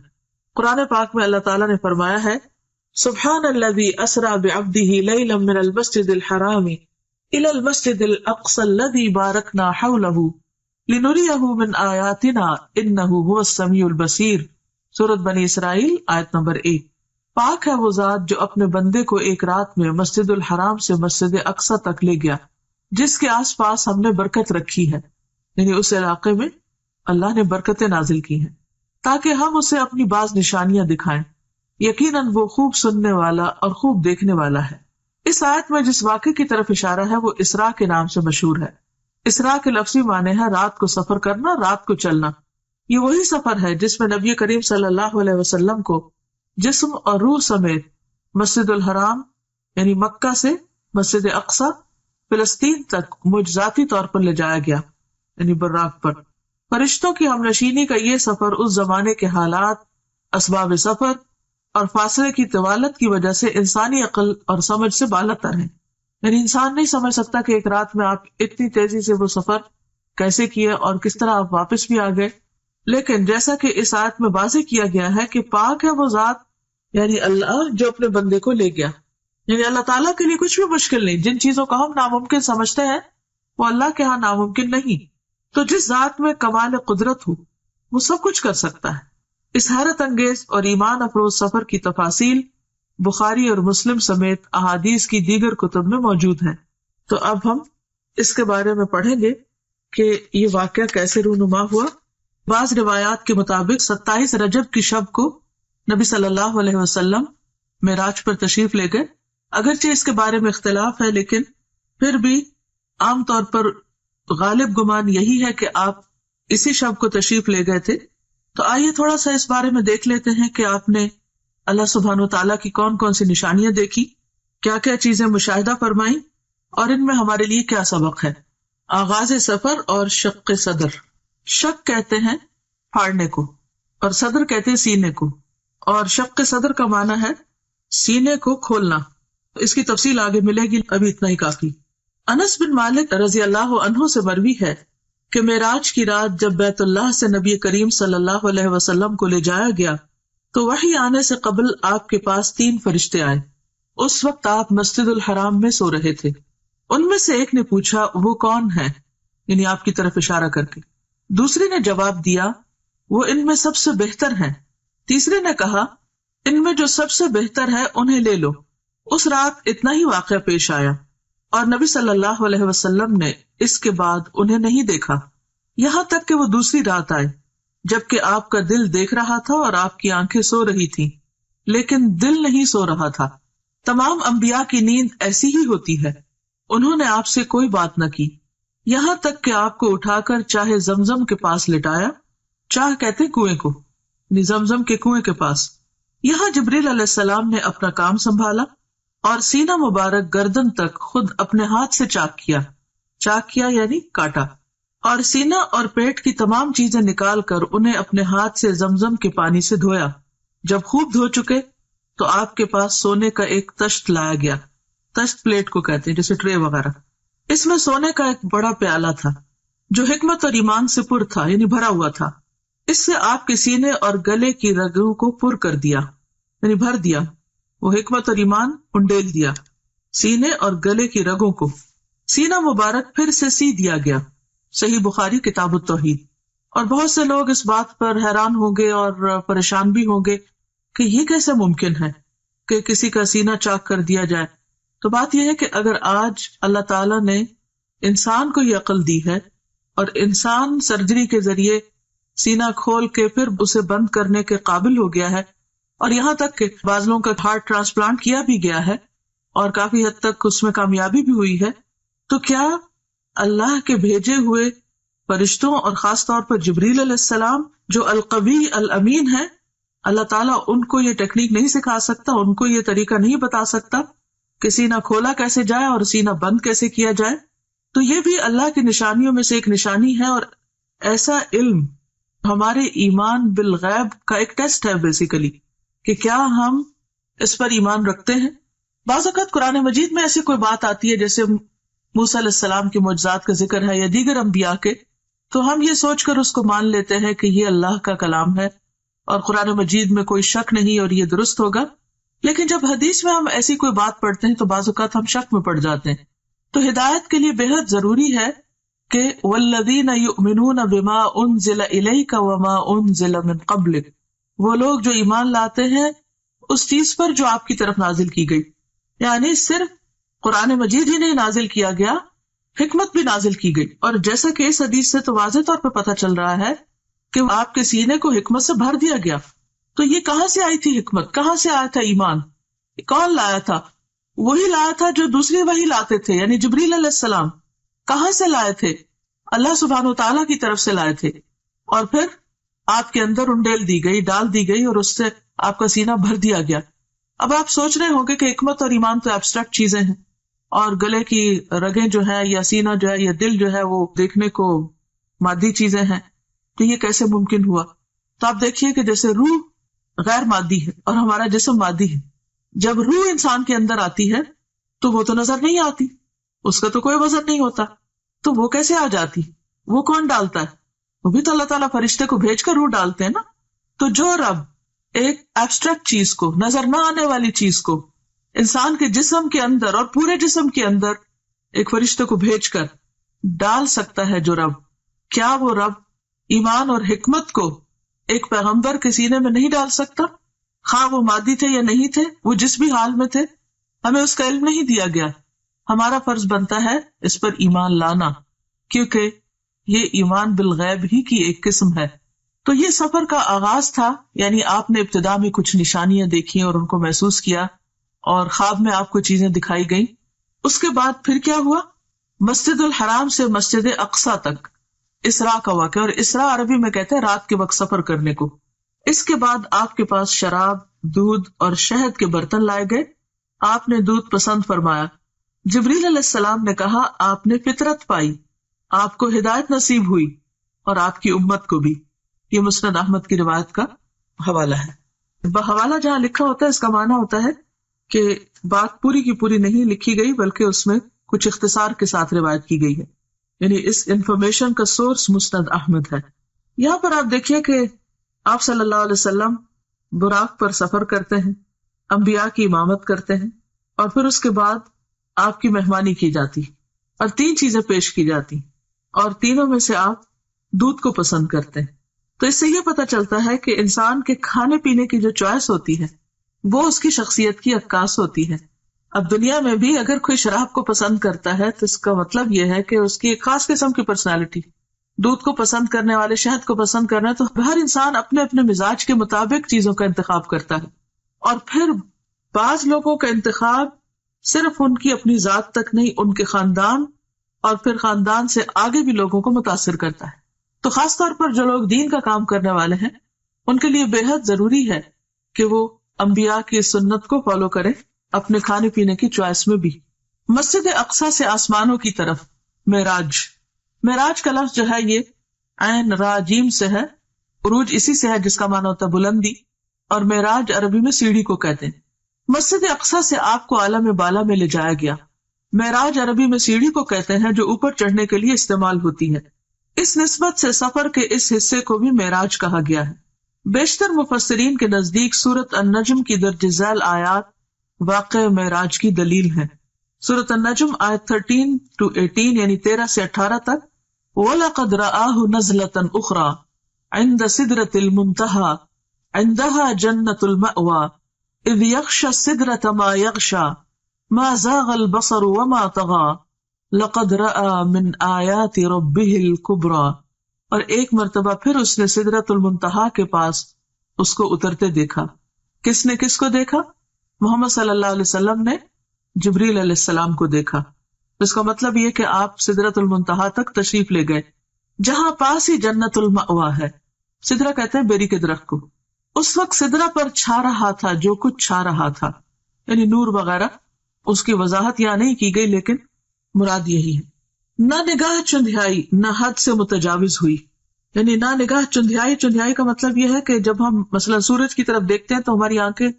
قرآن پاک میں اللہ تعالیٰ نے فرمایا ہے، سبحان الذی اسری بعبدہ لیلا من المسجد الحرام الی المسجد الاقصی الذی بارکنا حولہ لنریہ من آیاتنا انہ هو السمیع البصیر. سورۃ بنی اسرائیل آیت نمبر 1. پاک ہے وہ ذات جو اپنے بندے کو ایک رات میں مسجد الحرام سے مسجد اقصی تک لے گیا جس کے آس پاس ہم نے برکت رکھی ہے، یعنی اس علاقے میں اللہ نے برکتیں نازل کی ہیں تاکہ ہم اسے اپنی بعض نشانیاں دکھائیں، یقیناً وہ خوب سننے والا اور خوب دیکھنے والا ہے۔ اس آیت میں جس واقعے کی طرف اشارہ ہے وہ اسراء کے نام سے مشہور ہے۔ اسراء کے لفظی معنی ہے رات کو سفر کرنا، رات کو چلنا۔ یہ وہی سفر ہے جس میں نبی کریم صلی اللہ علیہ وسلم کو جسم اور روح سمیت مسجد الحرام یعنی مکہ سے مسجد اقصی فلسطین تک معجزاتی طور پر لے جایا گیا، یعنی براق پر۔ فرشتوں کی ہمنشینی کا یہ سفر اس زمانے کے حالات، اسباب سفر اور فاصلے کی طوالت کی وجہ سے انسانی عقل اور سمجھ سے بالاتر ہے، یعنی انسان نہیں سمجھ سکتا کہ ایک رات میں آپ اتنی تیزی سے وہ سفر کیسے کیے اور کس طرح آپ واپس بھی آ گئے۔ لیکن جیسا کہ اس آیت میں واضح کیا گیا ہے کہ پاک ہے وہ ذات، یعنی اللہ جو اپنے بندے کو لے گیا، یعنی اللہ تعالیٰ کے لیے کچھ بھی مشکل نہیں۔ جن چیزوں کو ہم ناممکن سمجھتے ہیں وہ اللہ کے ہاں ناممکن نہیں۔ تو جس ذات میں کمال قدرت ہو وہ سب کچھ کر سکتا ہے۔ اس حیرت انگیز اور ایمان افروز سفر کی تفاصیل بخاری اور مسلم سمیت احادیث کی دیگر کتب میں موجود ہیں۔ تو اب ہم اس کے بارے میں پڑھیں گے کہ یہ واقعہ کیسے رونما ہوا۔ بعض روایات کے مطابق 27 رجب کی شب کو نبی صلی اللہ علیہ وسلم معراج پر تشریف لے گئے۔ اگرچہ اس کے بارے میں اختلاف ہے لیکن پھر بھی عام طور پر غالب گمان یہی ہے کہ آپ اسی شب کو تشریف لے گئے تھے۔ تو آئیے تھوڑا سا اس بارے میں دیکھ لیتے ہیں کہ آپ نے اللہ سبحانہ وتعالیٰ کی کون کون سی نشانیاں دیکھی، کیا کیا چیزیں مشاہدہ فرمائیں اور ان میں ہمارے لیے کیا سبق ہے۔ آغاز سفر اور شق صدر۔ شق کہتے ہیں پھاڑنے کو اور صدر کہتے ہیں سینے کو، اور شق صدر کا معنی ہے سینے کو کھولنا۔ اس کی تفصیل آگے ملے گی، ابھی اتنا ہی کافی۔ انس بن مالک رضی اللہ عنہ سے مروی ہے کہ معراج کی رات جب بیت اللہ سے نبی کریم صلی اللہ علیہ وسلم کو لے جایا گیا تو وحی آنے سے قبل آپ کے پاس 3 فرشتے آئے۔ اس وقت آپ مسجد الحرام میں سو رہے تھے۔ ان میں سے ایک نے پوچھا وہ کون ہے، یعنی آپ کی طرف اشارہ کر کے۔ دوسرے نے جواب دیا وہ ان میں سب سے بہتر ہیں۔ تیسرے نے کہا ان میں جو سب سے بہتر ہے انہیں لے لو۔ اس رات اتنا ہی واقعہ پیش آیا اور نبی صلی اللہ علیہ وسلم نے اس کے بعد انہیں نہیں دیکھا یہاں تک کہ وہ دوسری رات آئے جبکہ آپ کا دل دیکھ رہا تھا اور آپ کی آنکھیں سو رہی تھیں لیکن دل نہیں سو رہا تھا۔ تمام انبیاء کی نیند ایسی ہی ہوتی ہے، انہوں نے آپ سے کوئی بات نہ کی یہاں تک کہ آپ کو اٹھا کر چاہے زمزم کے پاس لٹایا، چاہ کہتے کنویں کو، یعنی زمزم کے کنویں کے پاس۔ یہاں جبریل علیہ السلام نے اپنا کام سنبھالا اور سینہ مبارک گردن تک خود اپنے ہاتھ سے چاک کیا یعنی کاٹا، اور سینہ اور پیٹ کی تمام چیزیں نکال کر انہیں اپنے ہاتھ سے زمزم کے پانی سے دھویا۔ جب خوب دھو چکے تو آپ کے پاس سونے کا ایک تشت لایا گیا، تشت پلیٹ کو کہتے ہیں جیسے ٹرے وغیرہ۔ اس میں سونے کا ایک بڑا پیالہ تھا جو حکمت اور ایمان سے پر تھا، یعنی بھرا ہوا تھا۔ اس سے آپ کے سینے اور گلے کی رگوں کو پر کر دیا، یعنی بھر دیا۔ وہ حکمت اور ایمان انڈیل دیا سینے اور گلے کی رگوں کو۔ سینہ مبارک پھر سے سی دیا گیا، صحیح بخاری کتاب التوحید۔ اور بہت سے لوگ اس بات پر حیران ہوں گے اور پریشان بھی ہوں گے کہ یہ کیسے ممکن ہے کہ کسی کا سینہ چاک کر دیا جائے۔ تو بات یہ ہے کہ اگر آج اللہ تعالیٰ نے انسان کو یہ عقل دی ہے اور انسان سرجری کے ذریعے سینہ کھول کے پھر اسے بند کرنے کے قابل ہو گیا ہے، اور یہاں تک کہ بعض لوگوں کا ہارٹ ٹرانسپلانٹ کیا بھی گیا ہے اور کافی حد تک اس میں کامیابی بھی ہوئی ہے، تو کیا اللہ کے بھیجے ہوئے فرشتوں اور خاص طور پر جبریل علیہ السلام جو القوی الامین ہے، اللہ تعالیٰ ان کو یہ ٹیکنیک نہیں سکھا سکتا، ان کو یہ طریقہ نہیں بتا سکتا کہ سینہ کھولا کیسے جائے اور سینہ بند کیسے کیا جائے؟ تو یہ بھی اللہ کی نشانیوں میں سے ایک نشانی ہے، اور ایسا علم ہمارے ایمان بالغیب کا ایک ٹیسٹ ہے بیسیکلی، کہ کیا ہم اس پر ایمان رکھتے ہیں۔ بعض اوقات قرآن مجید میں ایسی کوئی بات آتی ہے جیسے موسیٰ علیہ السلام کے معجزات کا ذکر ہے یا دیگر انبیاء کے، تو ہم یہ سوچ کر اس کو مان لیتے ہیں کہ یہ اللہ کا کلام ہے اور قرآن مجید میں کوئی شک نہیں اور یہ درست ہوگا۔ لیکن جب حدیث میں ہم ایسی کوئی بات پڑھتے ہیں تو بعض اوقات ہم شک میں پڑ جاتے ہیں۔ تو ہدایت کے لیے بہت ضروری ہے کہ والذین یؤمنون بما انزل الیک وما انزل من قبلک، وہ لوگ جو ایمان لاتے ہیں اس چیز پر جو آپ کی طرف نازل کی گئی، یعنی صرف قرآن مجید ہی نہیں نازل کیا گیا حکمت بھی نازل کی گئی. اور جیسا کہ اس حدیث سے تو واضح طور پہ پتہ چل رہا ہے کہ آپ کے سینے کو حکمت سے بھر دیا گیا. تو یہ کہاں سے آئی تھی حکمت؟ کہاں سے آیا تھا ایمان؟ کون لایا تھا؟ وہی لایا تھا جو دوسری وحی لاتے تھے، یعنی جبریل علیہ السلام. کہاں سے لائے تھے؟ اللہ سبحانہ و تعالیٰ کی طرف سے لائے تھے. اور پھر آپ کے اندر انڈیل دی گئی، ڈال دی گئی، اور اس سے آپ کا سینہ بھر دیا گیا. اب آپ سوچ رہے ہوں گے کہ حکمت اور ایمان تو ایبسٹریکٹ چیزیں ہیں، اور گلے کی رگیں جو ہے یا سینہ جو ہے یا دل جو ہے وہ دیکھنے کو مادی چیزیں ہیں، تو یہ کیسے ممکن ہوا؟ تو آپ دیکھیے کہ جیسے روح غیر مادی ہے اور ہمارا جسم مادی ہے. جب روح انسان کے اندر آتی ہے تو وہ تو نظر نہیں آتی، اس کا تو کوئی وزن نہیں ہوتا، تو وہ کیسے آ جاتی؟ وہ کون ڈالتا ہے؟ وہ بھی تو اللہ تعالیٰ فرشتے کو بھیج کر روح ڈالتے ہیں نا. تو جو رب ایک ایبسٹریکٹ چیز کو، نظر نہ آنے والی چیز کو انسان کے جسم کے اندر اور پورے جسم کے اندر ایک فرشتے کو بھیج کر ڈال سکتا ہے، جو رب، کیا وہ رب ایمان اور حکمت کو ایک پیغمبر کے سینے میں نہیں ڈال سکتا؟ خواہ وہ مادی تھے یا نہیں تھے، وہ جس بھی حال میں تھے، ہمیں اس کا علم نہیں دیا گیا. ہمارا فرض بنتا ہے اس پر ایمان لانا، کیونکہ یہ ایمان بالغیب ہی کی ایک قسم ہے. تو یہ سفر کا آغاز تھا، یعنی آپ نے ابتدا میں کچھ نشانیاں دیکھی اور ان کو محسوس کیا، اور خواب میں آپ کو چیزیں دکھائی گئیں. اس کے بعد پھر کیا ہوا؟ مسجد الحرام سے مسجد اقصیٰ تک اسراء کا واقعہ، اور اسراء عربی میں کہتے ہیں رات کے وقت سفر کرنے کو. اس کے بعد آپ کے پاس شراب، دودھ اور شہد کے برتن لائے گئے. آپ نے دودھ پسند فرمایا. جبریل علیہ السلام نے کہا آپ نے فطرت پائی، آپ کو ہدایت نصیب ہوئی، اور آپ کی امت کو بھی. یہ مسند احمد کی روایت کا حوالہ ہے. حوالہ جہاں لکھا ہوتا ہے اس کا معنی ہوتا ہے کہ بات پوری کی پوری نہیں لکھی گئی، بلکہ اس میں کچھ اختصار کے ساتھ روایت کی گئی ہے، یعنی اس انفارمیشن کا سورس مسند احمد ہے. یہاں پر آپ دیکھیے کہ آپ صلی اللہ علیہ وسلم براق پر سفر کرتے ہیں، انبیاء کی امامت کرتے ہیں، اور پھر اس کے بعد آپ کی مہمانی کی جاتی اور 3 چیزیں پیش کی جاتی، اور تینوں میں سے آپ دودھ کو پسند کرتے ہیں. تو اس سے یہ پتہ چلتا ہے کہ انسان کے کھانے پینے کی جو چوائس ہوتی ہے وہ اس کی شخصیت کی عکاس ہوتی ہے. اب دنیا میں بھی اگر کوئی شراب کو پسند کرتا ہے تو اس کا مطلب یہ ہے کہ اس کی ایک خاص قسم کی پرسنالٹی. دودھ کو پسند کرنے والے شہد کو پسند کرنا، تو ہر انسان اپنے اپنے مزاج کے مطابق چیزوں کا انتخاب کرتا ہے. اور پھر بعض لوگوں کا انتخاب صرف ان کی اپنی ذات تک نہیں، ان کے خاندان اور پھر خاندان سے آگے بھی لوگوں کو متاثر کرتا ہے. تو خاص طور پر جو لوگ دین کا کام کرنے والے ہیں ان کے لیے بے حد ضروری ہے کہ وہ انبیاء کی سنت کو فالو کریں اپنے کھانے پینے کی چوائس میں بھی. مسجد اقصیٰ سے آسمانوں کی طرف معراج. معراج کا لفظ جو ہے یہ عین را جیم سے ہے. عروج اسی سے ہے جس کا معنی ہوتا ہے بلندی، اور معراج عربی میں سیڑھی کو کہتے ہیں. مسجد اقصیٰ سے آپ کو عالم بالا میں لے جایا گیا. معراج عربی میں سیڑھی کو کہتے ہیں جو اوپر چڑھنے کے لیے استعمال ہوتی ہے. اس نسبت سے سفر کے اس حصے کو بھی معراج کہا گیا ہے. بیشتر مفسرین کے نزدیک سورۃ النجم کی درج ذیل آیات واقع معراج کی دلیل ہے. سورۃ النجم آیت 13-18 یعنی 13 سے 18 تک. وَلَقَدْ رَآهُ نَزْلَةً أُخْرَى عِنْدَ سِدْرَةِ الْمُنْتَهَى عِنْدَهَا جَنَّةُ الْمَأْوَى إِذْ يَغْشَى السِّدْرَةَ مَا يَغْشَى مَا زَاغَ الْبَصَرُ وَمَا طَغَى لَقَدْ رَأَى مِنْ آيَاتِ رَبِّهِ الْكُبْرَى. اور ایک مرتبہ پھر اس نے سدرۃ المنتہا کے پاس اس کو اترتے دیکھا. کس نے کس کو دیکھا؟ محمد صلی اللہ علیہ وسلم نے جبریل علیہ السلام کو دیکھا. اس کا مطلب یہ کہ آپ سدرۃ المنتہا تک تشریف لے گئے، جہاں پاس ہی جنت المأوا ہے. سدرہ کہتے ہیں بیری کے درخت کو. اس وقت سدرہ پر چھا رہا تھا جو کچھ چھا رہا تھا، یعنی نور وغیرہ. اس کی وضاحت یہاں نہیں کی گئی لیکن مراد یہی ہے. نہ نگاہ چندھیائی نہ حد سے متجاوز ہوئی، یعنی نہ نگاہ چندھیائی. چندھیائی کا مطلب یہ ہے کہ جب ہم مثلا سورج کی طرف دیکھتے ہیں تو ہماری آنکھیں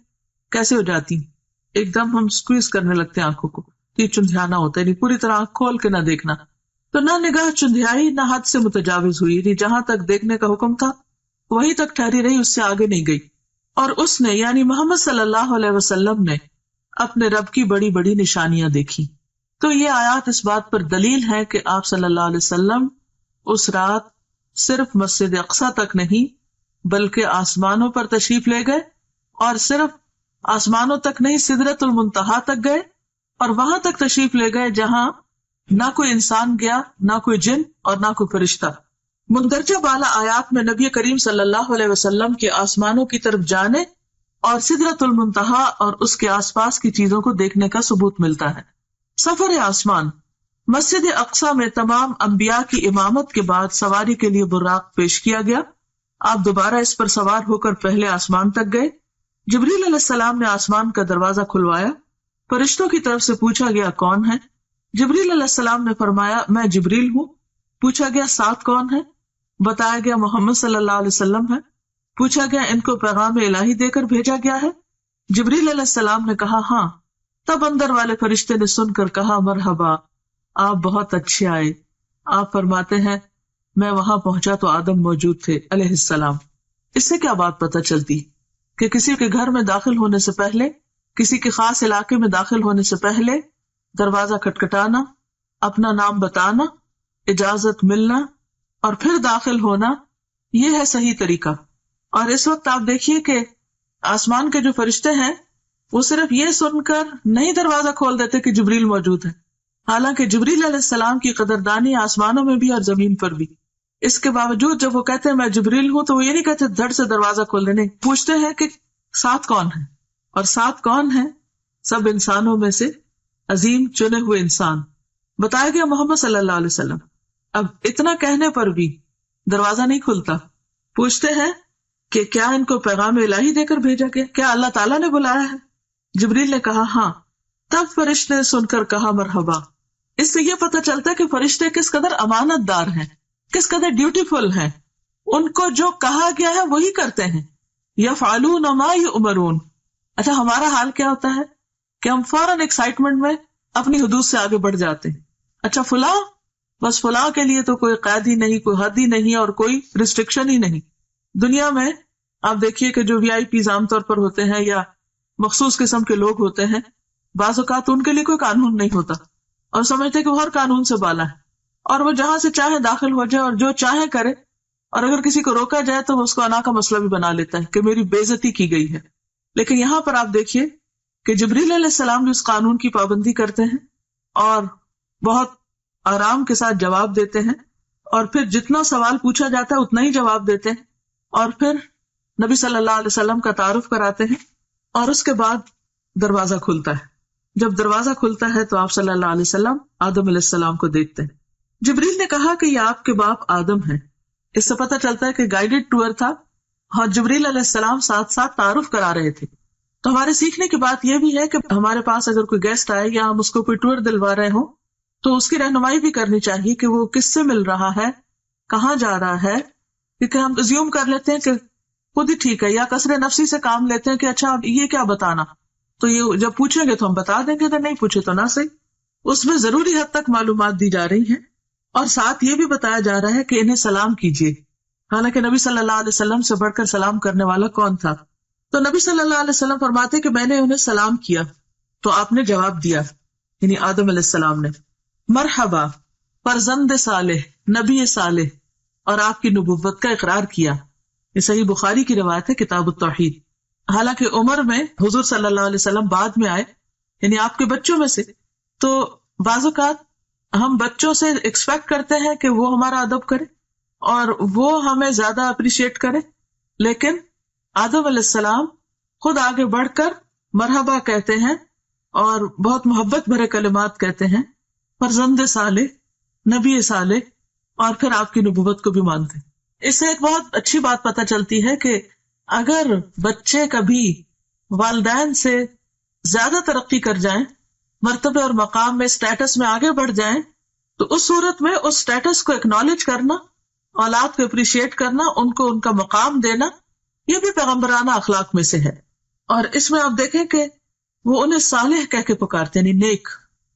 کیسے ہو جاتی ہیں، ایک دم ہم سکویز کرنے لگتے ہیں آنکھوں کو. یہ چندھیانا ہوتا ہے، یعنی پوری طرح آنکھ کھول کے نہ دیکھنا. تو نہ نگاہ چندھیائی نہ حد سے متجاوز ہوئی، یعنی جہاں تک دیکھنے کا حکم تھا وہیں تک ٹھہری رہی، اس سے آگے نہیں گئی. اور اس نے یعنی محمد صلی اللہ علیہ وسلم نے اپنے رب کی بڑی بڑی نشانیاں دیکھی. تو یہ آیات اس بات پر دلیل ہے کہ آپ صلی اللہ علیہ وسلم اس رات صرف مسجد اقصیٰ تک نہیں بلکہ آسمانوں پر تشریف لے گئے، اور صرف آسمانوں تک نہیں سدرۃ المنتہا تک گئے، اور وہاں تک تشریف لے گئے جہاں نہ کوئی انسان گیا، نہ کوئی جن اور نہ کوئی فرشتہ۔ مندرجہ بالا آیات میں نبی کریم صلی اللہ علیہ وسلم کے آسمانوں کی طرف جانے اور سدرۃ المنتہا اور اس کے آس پاس کی چیزوں کو دیکھنے کا ثبوت ملتا ہے۔ سفر آسمان، مسجد اقصی میں تمام انبیاء کی امامت کے بعد سواری کے لیے براق پیش کیا گیا۔ آپ دوبارہ اس پر سوار ہو کر پہلے آسمان تک گئے۔ جبریل علیہ السلام نے آسمان کا دروازہ کھلوایا، فرشتوں کی طرف سے پوچھا گیا کون ہے؟ جبریل علیہ السلام نے فرمایا میں جبریل ہوں۔ پوچھا گیا ساتھ کون ہے؟ بتایا گیا محمد صلی اللہ علیہ وسلم ہے۔ پوچھا گیا ان کو پیغام الہی دے کر بھیجا گیا ہے؟ جبریل علیہ السلام نے کہا ہاں۔ تب اندر والے فرشتے نے سن کر کہا مرحبا، آپ بہت اچھے آئے۔ آپ فرماتے ہیں میں وہاں پہنچا تو آدم موجود تھے علیہ السلام۔ اس سے کیا بات پتہ چلتی کہ کسی کے گھر میں داخل ہونے سے پہلے، کسی کے خاص علاقے میں داخل ہونے سے پہلے دروازہ کھٹکھٹانا، اپنا نام بتانا، اجازت ملنا اور پھر داخل ہونا، یہ ہے صحیح طریقہ۔ اور اس وقت آپ دیکھیے کہ آسمان کے جو فرشتے ہیں وہ صرف یہ سن کر نہیں دروازہ کھول دیتے کہ جبریل موجود ہے، حالانکہ جبریل علیہ السلام کی قدردانی آسمانوں میں بھی اور زمین پر بھی۔ اس کے باوجود جب وہ کہتے ہیں میں جبریل ہوں تو وہ یہ نہیں کہتے دھڑ سے دروازہ کھول دینے، پوچھتے ہیں کہ ساتھ کون ہے؟ اور ساتھ کون ہے؟ سب انسانوں میں سے عظیم چنے ہوئے انسان، بتایا گیا محمد صلی اللہ علیہ وسلم۔ اب اتنا کہنے پر بھی دروازہ نہیں کھلتا۔ پوچھتے ہیں کہ کیا ان کو پیغام الہی دے کر بھیجا گیا؟ کیا اللہ تعالیٰ نے بلایا ہے؟ جبریل نے کہا ہاں۔ تب فرشتے نے سن کر کہا مرحبا۔ اس سے یہ پتہ چلتا ہے کہ فرشتے کس قدر امانت دار ہیں، کس قدر ڈیوٹیفل ہیں، ان کو جو کہا گیا ہے وہی کرتے ہیں۔ یفعلون ما یؤمرون۔ اچھا ہمارا حال کیا ہوتا ہے کہ ہم فوراً ایکسائٹمنٹ میں اپنی حدود سے آگے بڑھ جاتے ہیں۔ اچھا فلاں، بس فلاں کے لیے تو کوئی قید ہی نہیں، کوئی حد ہی نہیں اور کوئی ریسٹرکشن ہی نہیں۔ دنیا میں آپ دیکھیے کہ جو VIP عام طور پر ہوتے ہیں یا مخصوص قسم کے لوگ ہوتے ہیں، بعض اوقات ان کے لیے کوئی قانون نہیں ہوتا اور سمجھتے کہ وہ ہر قانون سے بالا ہے اور وہ جہاں سے چاہے داخل ہو جائے اور جو چاہے کرے، اور اگر کسی کو روکا جائے تو وہ اس کو انا کا مسئلہ بھی بنا لیتا ہے کہ میری بے عزتی کی گئی ہے۔ لیکن یہاں پر آپ دیکھیے کہ جبریل علیہ السلام بھی اس قانون کی پابندی کرتے ہیں اور بہت آرام کے ساتھ جواب دیتے ہیں، اور پھر جتنا سوال پوچھا جاتا ہے اتنا ہی جواب دیتے ہیں، اور پھر نبی صلی اللہ علیہ وسلم کا تعارف کراتے ہیں، اور اس کے بعد دروازہ کھلتا ہے۔ جب دروازہ کھلتا ہے تو آپ صلی اللہ علیہ وسلم آدم علیہ السلام کو دیکھتے ہیں۔ جبریل نے کہا کہ یہ آپ کے باپ آدم ہیں۔ اس سے پتہ چلتا ہے کہ گائیڈڈ ٹور تھا اور جبریل علیہ السلام ساتھ ساتھ تعارف کرا رہے تھے۔ تو ہمارے سیکھنے کی بات یہ بھی ہے کہ ہمارے پاس اگر کوئی گیسٹ آئے یا ہم اس کو کوئی ٹور دلوا رہے ہوں تو اس کی رہنمائی بھی کرنی چاہیے کہ وہ کس سے مل رہا ہے، کہاں جا رہا ہے، کیونکہ ہم زیوم کر لیتے ہیں کہ خود ہی ٹھیک ہے، یا کثر نفسی سے کام لیتے ہیں کہ اچھا اب یہ کیا بتانا، تو یہ جب پوچھیں گے تو ہم بتا دیں گے، تو نہیں پوچھے تو نہ صحیح۔ اس میں ضروری حد تک معلومات دی جا رہی ہیں اور ساتھ یہ بھی بتایا جا رہا ہے کہ انہیں سلام کیجیے، حالانکہ نبی صلی اللہ علیہ وسلم سے بڑھ کر سلام کرنے والا کون تھا؟ تو نبی صلی اللہ علیہ وسلم فرماتے کہ میں نے انہیں سلام کیا تو آپ نے جواب دیا، یعنی آدم علیہ السلام نے، مرحبا فرزند صالح، نبی صالح، اور آپ کی نبوت کا اقرار کیا۔ یہ صحیح بخاری کی روایت ہے کتاب التوحید۔ حالانکہ عمر میں حضور صلی اللہ علیہ وسلم بعد میں آئے، یعنی آپ کے بچوں میں سے، تو بعض اوقات ہم بچوں سے ایکسپیکٹ کرتے ہیں کہ وہ ہمارا ادب کرے اور وہ ہمیں زیادہ اپریشیٹ کرے، لیکن آدم علیہ السلام خود آگے بڑھ کر مرحبا کہتے ہیں اور بہت محبت بھرے کلمات کہتے ہیں، فرزند صالح، نبی صالح، اور پھر آپ کی نبوت کو بھی مانتے ہیں۔ اس سے ایک بہت اچھی بات پتہ چلتی ہے کہ اگر بچے کبھی والدین سے زیادہ ترقی کر جائیں، مرتبے اور مقام میں، اسٹیٹس میں آگے بڑھ جائیں، تو اس صورت میں اس اسٹیٹس کو اکنالج کرنا، اولاد کو اپریشیٹ کرنا، ان کو ان کا مقام دینا، یہ بھی پیغمبرانہ اخلاق میں سے ہے۔ اور اس میں آپ دیکھیں کہ وہ انہیں صالح کہہ کے پکارتے ہیں، نیک۔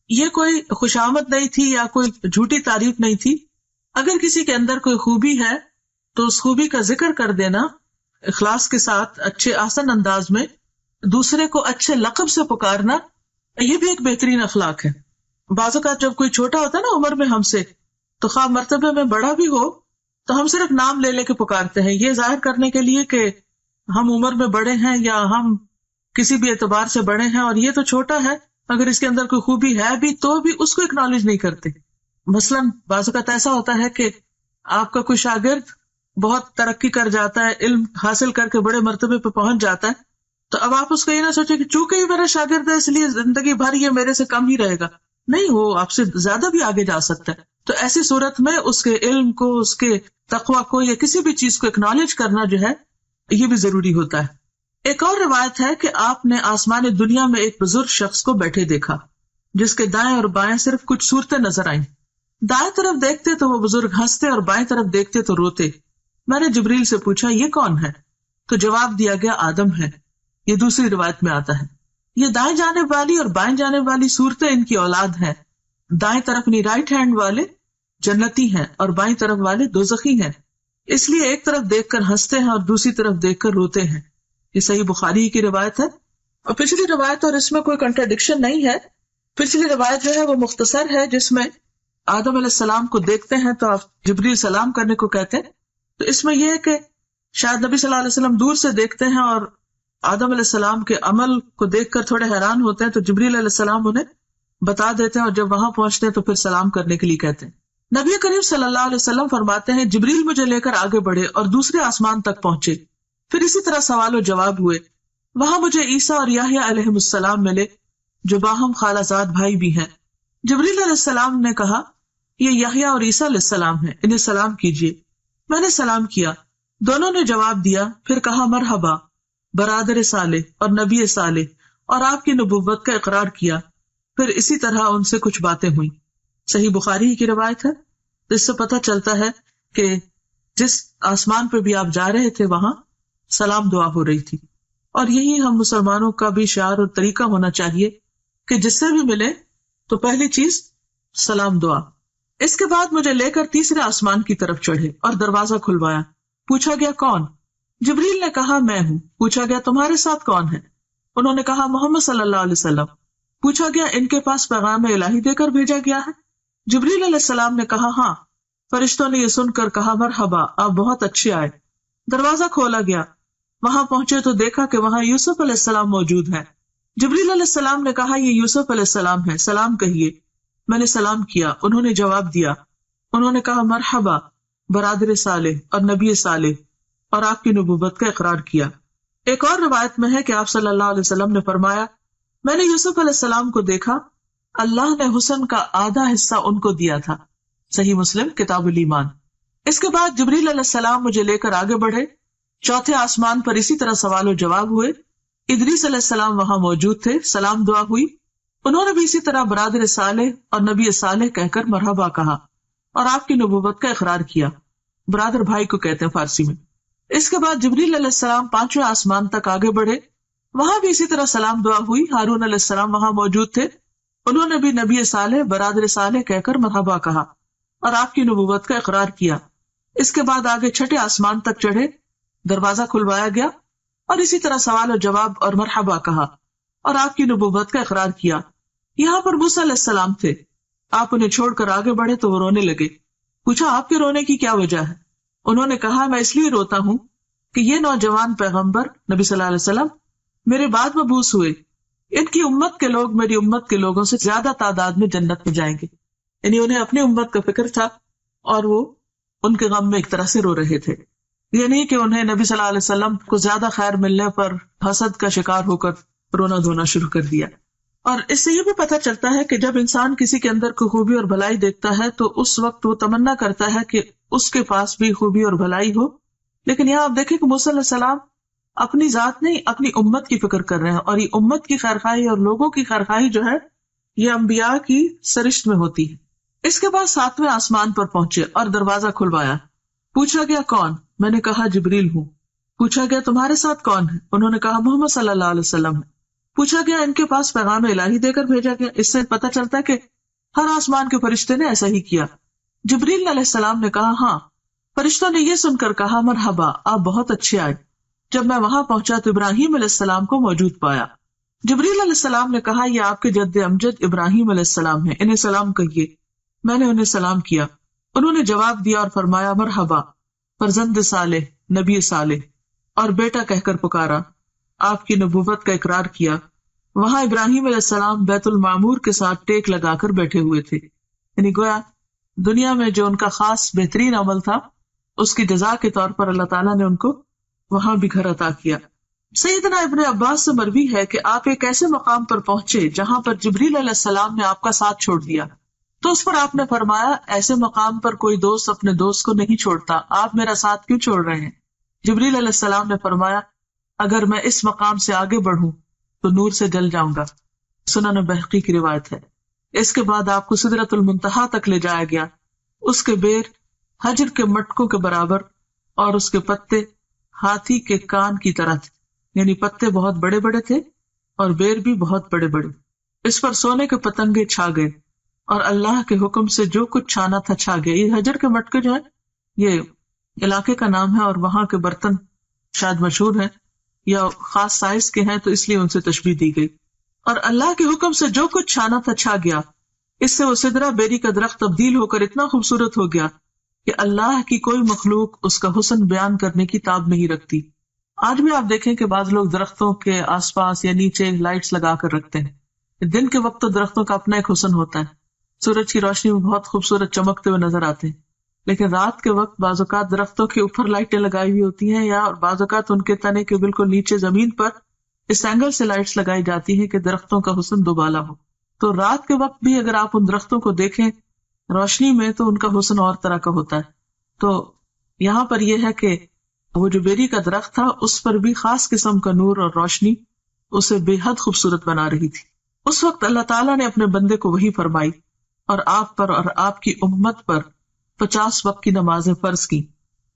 یہ کوئی خوشامد نہیں تھی یا کوئی جھوٹی تعریف نہیں تھی۔ اگر کسی کے اندر کوئی خوبی ہے تو اس خوبی کا ذکر کر دینا اخلاص کے ساتھ، اچھے آسن انداز میں، دوسرے کو اچھے لقب سے پکارنا، یہ بھی ایک بہترین اخلاق ہے۔ بعض اوقات جب کوئی چھوٹا ہوتا ہے نا عمر میں ہم سے، تو خواہ مرتبے میں بڑا بھی ہو تو ہم صرف نام لے لے کے پکارتے ہیں، یہ ظاہر کرنے کے لیے کہ ہم عمر میں بڑے ہیں یا ہم کسی بھی اعتبار سے بڑے ہیں، اور یہ تو چھوٹا ہے اگر اس کے اندر کوئی خوبی ہے بھی تو بھی اس کو اکنالج نہیں کرتے. مثلاً بعض اوقات ایسا ہوتا ہے کہ آپ کا کوئی شاگرد بہت ترقی کر جاتا ہے، علم حاصل کر کے بڑے مرتبے پہ پہنچ جاتا ہے، تو اب آپ اس کو یہ نہ سوچیں کہ چونکہ یہ میرا شاگرد ہے اس لیے زندگی بھر یہ میرے سے کم ہی رہے گا. نہیں، وہ آپ سے زیادہ بھی آگے جا سکتا ہے. تو ایسی صورت میں اس کے علم کو، اس کے تقویٰ کو یا کسی بھی چیز کو اکنالج کرنا جو ہے یہ بھی ضروری ہوتا ہے. ایک اور روایت ہے کہ آپ نے آسمان دنیا میں ایک بزرگ شخص کو بیٹھے دیکھا جس کے دائیں اور بائیں صرف کچھ صورتیں نظر آئیں. دائیں طرف دیکھتے تو وہ بزرگ ہنستے اور بائیں طرف دیکھتے تو روتے. میں نے جبریل سے پوچھا یہ کون ہے؟ تو جواب دیا گیا آدم ہے. یہ دوسری روایت میں آتا ہے. یہ دائیں جانب والی اور بائیں جانب والی صورتیں ان کی اولاد ہیں. دائیں طرف یعنی رائٹ ہینڈ والے جنتی ہیں اور بائیں طرف والے دوزخی ہیں، اس لیے ایک طرف دیکھ کر ہنستے ہیں اور دوسری طرف دیکھ کر روتے ہیں. یہ صحیح بخاری کی روایت ہے. اور پچھلی روایت اور اس میں کوئی کنٹراڈکشن نہیں ہے. پچھلی روایت جو ہے وہ مختصر ہے، جس میں آدم علیہ السلام کو دیکھتے ہیں تو آپ جبریل سلام کرنے کو کہتے ہیں. تو اس میں یہ ہے کہ شاید نبی صلی اللہ علیہ وسلم دور سے دیکھتے ہیں اور آدم علیہ السلام کے عمل کو دیکھ کر تھوڑے حیران ہوتے ہیں، تو جبریل علیہ السلام انہیں بتا دیتے ہیں اور جب وہاں پہنچتے ہیں تو پھر سلام کرنے کے لیے کہتے ہیں. نبی کریم صلی اللہ علیہ وسلم فرماتے ہیں جبریل مجھے لے کر آگے بڑھے اور دوسرے آسمان تک پہنچے. پھر اسی طرح سوال و جواب ہوئے. وہاں مجھے عیسیٰ اور یحییٰ علیہ السلام ملے جو باہم خالہ زاد بھائی بھی ہیں. جبریل علیہ السلام نے کہا یہ یحییٰ اور عیسیٰ علیہ السلام ہیں، انہیں سلام کیجیے. میں نے سلام کیا، دونوں نے جواب دیا. پھر کہا مرحبا برادر صالح اور نبی صالح، اور آپ کی نبوت کا اقرار کیا. پھر اسی طرح ان سے کچھ باتیں ہوئیں. صحیح بخاری کی روایت ہے. اس سے پتہ چلتا ہے کہ جس آسمان پہ بھی آپ جا رہے تھے وہاں سلام دعا ہو رہی تھی. اور یہی ہم مسلمانوں کا بھی شعار اور طریقہ ہونا چاہیے کہ جس سے بھی ملے تو پہلی چیز سلام دعا. اس کے بعد مجھے لے کر تیسرے آسمان کی طرف چڑھے اور دروازہ کھلوایا. پوچھا گیا کون؟ جبریل نے کہا میں ہوں. پوچھا گیا تمہارے ساتھ کون ہے؟ انہوں نے کہا محمد صلی اللہ علیہ وسلم. پوچھا گیا ان کے پاس پیغام الہی دے کر بھیجا گیا ہے؟ جبریل علیہ السلام نے کہا ہاں. فرشتوں نے یہ سن کر کہا مرحبا، آپ بہت اچھے آئے. دروازہ کھولا گیا. وہاں پہنچے تو دیکھا کہ وہاں یوسف علیہ السلام موجود ہے. جبریل علیہ السلام نے کہا یہ یوسف علیہ السلام ہے، سلام کہیے. میں نے سلام کیا، انہوں نے جواب دیا. انہوں نے کہا مرحبا برادر صالح اور نبی صالح، اور آپ کی نبوت کا اقرار کیا. ایک اور روایت میں ہے کہ آپ صلی اللہ علیہ وسلم نے فرمایا میں نے یوسف علیہ السلام کو دیکھا، اللہ نے حسن کا آدھا حصہ ان کو دیا تھا. صحیح مسلم کتاب الایمان. اس کے بعد جبریل علیہ السلام مجھے لے کر آگے بڑھے. چوتھے آسمان پر اسی طرح سوال و جواب ہوئے. ادریس علیہ السلام وہاں موجود تھے، سلام دعا ہوئی. انہوں نے بھی اسی طرح برادر صالح اور نبی صالح کہہ کر مرحبا کہا اور آپ کی نبوت کا اقرار کیا. برادر بھائی کو کہتے ہیں فارسی میں. اس کے بعد جبریل علیہ السلام پانچویں آسمان تک آگے بڑھے. وہاں بھی اسی طرح سلام دعا ہوئی. ہارون علیہ السلام وہاں موجود تھے. انہوں نے بھی نبی صالح برادر صالح کہہ کر مرحبا کہا اور آپ کی نبوت کا اقرار کیا. اس کے بعد آگے چھٹے آسمان تک چڑھے. دروازہ کھلوایا گیا اور اسی طرح سوال و جواب اور مرحبا کہا اور آپ کی نبوت کا اقرار کیا. یہاں پر موسیٰ علیہ السلام تھے. آپ انہیں چھوڑ کر آگے بڑھے تو وہ رونے لگے. پوچھا آپ کے رونے کی کیا وجہ ہے؟ انہوں نے کہا میں اس لیے روتا ہوں کہ یہ نوجوان پیغمبر نبی صلی اللہ علیہ وسلم میرے بعد مبعوث ہوئے. ان کی امت کے لوگ میری امت کے لوگوں سے زیادہ تعداد میں جنت میں جائیں گے. یعنی انہیں اپنی امت کا فکر تھا اور وہ ان کے غم میں ایک طرح سے رو رہے تھے. یہ نہیں کہ انہیں نبی صلی اللہ علیہ وسلم کو زیادہ خیر ملنے پر حسد کا شکار ہو کر رونا دھونا شروع کر دیا. اور اس سے یہ بھی پتہ چلتا ہے کہ جب انسان کسی کے اندر کوئی خوبی اور بھلائی دیکھتا ہے تو اس وقت وہ تمنا کرتا ہے کہ اس کے پاس بھی خوبی اور بھلائی ہو. لیکن یہاں آپ دیکھیں کہ موسیٰ علیہ السلام اپنی ذات نہیں اپنی امت کی فکر کر رہے ہیں، اور یہ امت کی خیرخواہی اور لوگوں کی خیرخواہی جو ہے یہ انبیاء کی سرشت میں ہوتی ہے. اس کے بعد ساتویں آسمان پر پہنچے اور دروازہ کھلوایا. پوچھا گیا کون؟ میں نے کہا جبریل ہوں. پوچھا گیا تمہارے ساتھ کون ہے؟ انہوں نے کہا محمد صلی اللہ علیہ وسلم ہے. پوچھا گیا ان کے پاس پیغام الہی دے کر بھیجا گیا؟ اس سے پتہ چلتا ہے کہ ہر آسمان کے فرشتے نے ایسا ہی کیا. جبریل علیہ السلام نے کہا ہاں. فرشتوں نے یہ سن کر کہا مرحبا، آپ بہت اچھے آئے. جب میں وہاں پہنچا تو ابراہیم علیہ السلام کو موجود پایا. جبریل علیہ السلام نے کہا یہ آپ کے جد امجد ابراہیم علیہ السلام ہیں، انہیں سلام کہیے. میں نے انہیں سلام کیا. انہوں نے جواب دیا اور فرمایا مرحبا فرزند صالح نبی صالح، اور بیٹا کہہ کر پکارا. آپ کی نبوت کا اقرار کیا. وہاں ابراہیم علیہ السلام بیت المعمور کے ساتھ ٹیک لگا کر بیٹھے ہوئے تھے، یعنی گویا دنیا میں جو ان کا خاص بہترین عمل تھا اس کی جزا کے طور پر اللہ تعالیٰ نے ان کو وہاں بھی گھر عطا کیا۔ سیدنا ابن عباس سے مروی ہے کہ آپ ایک ایسے مقام پر پہنچے جہاں پر جبریل علیہ السلام نے آپ کا ساتھ چھوڑ دیا، تو اس پر آپ نے فرمایا ایسے مقام پر کوئی دوست اپنے دوست کو نہیں چھوڑتا، آپ میرا ساتھ کیوں چھوڑ رہے ہیں؟ جبریل علیہ السلام نے فرمایا اگر میں اس مقام سے آگے بڑھوں تو نور سے جل جاؤں گا، سنن بہقی کی روایت ہے۔ اس کے بعد آپ کو سدرۃ المنتہا تک لے جایا گیا، اس کے بیر حجر کے مٹکوں کے برابر اور اس کے پتے ہاتھی کے کان کی طرح تھے، یعنی پتے بہت بڑے بڑے تھے اور بیر بھی بہت بڑے بڑے۔ اس پر سونے کے پتنگے چھا گئے اور اللہ کے حکم سے جو کچھ چھانا تھا چھا گیا۔ یہ حجر کے مٹکے جو ہے یہ علاقے کا نام ہے اور وہاں کے برتن شاید مشہور ہیں یا خاص سائز کے ہیں تو اس لیے ان سے تشبیہ دی گئی۔ اور اللہ کے حکم سے جو کچھ چھانا تھا چھا گیا، اس سے وہ سدرہ بیری کا درخت تبدیل ہو کر اتنا خوبصورت ہو گیا کہ اللہ کی کوئی مخلوق اس کا حسن بیان کرنے کی تاب نہیں رکھتی۔ آج بھی آپ دیکھیں کہ بعض لوگ درختوں کے آس پاس یا نیچے لائٹس لگا کر رکھتے ہیں۔ دن کے وقت تو درختوں کا اپنا ایک حسن ہوتا ہے، سورج کی روشنی میں بہت خوبصورت چمکتے ہوئے نظر آتے ہیں، لیکن رات کے وقت بعض اوقات درختوں کے اوپر لائٹیں لگائی ہوئی ہوتی ہیں یا بعض اوقات ان کے تنے کے بالکل نیچے زمین پر اس اینگل سے لائٹس لگائی جاتی ہیں کہ درختوں کا حسن دوبالا ہو۔ تو رات کے وقت بھی اگر آپ ان درختوں کو دیکھیں روشنی میں تو ان کا حسن اور طرح کا ہوتا ہے۔ تو یہاں پر یہ ہے کہ وہ جو بیری کا درخت تھا اس پر بھی خاص قسم کا نور اور روشنی اسے بے حد خوبصورت بنا رہی تھی۔ اس وقت اللہ تعالیٰ نے اپنے بندے کو وحی فرمائی اور آپ پر اور آپ کی امت پر 50 وقت کی نمازیں فرض کی۔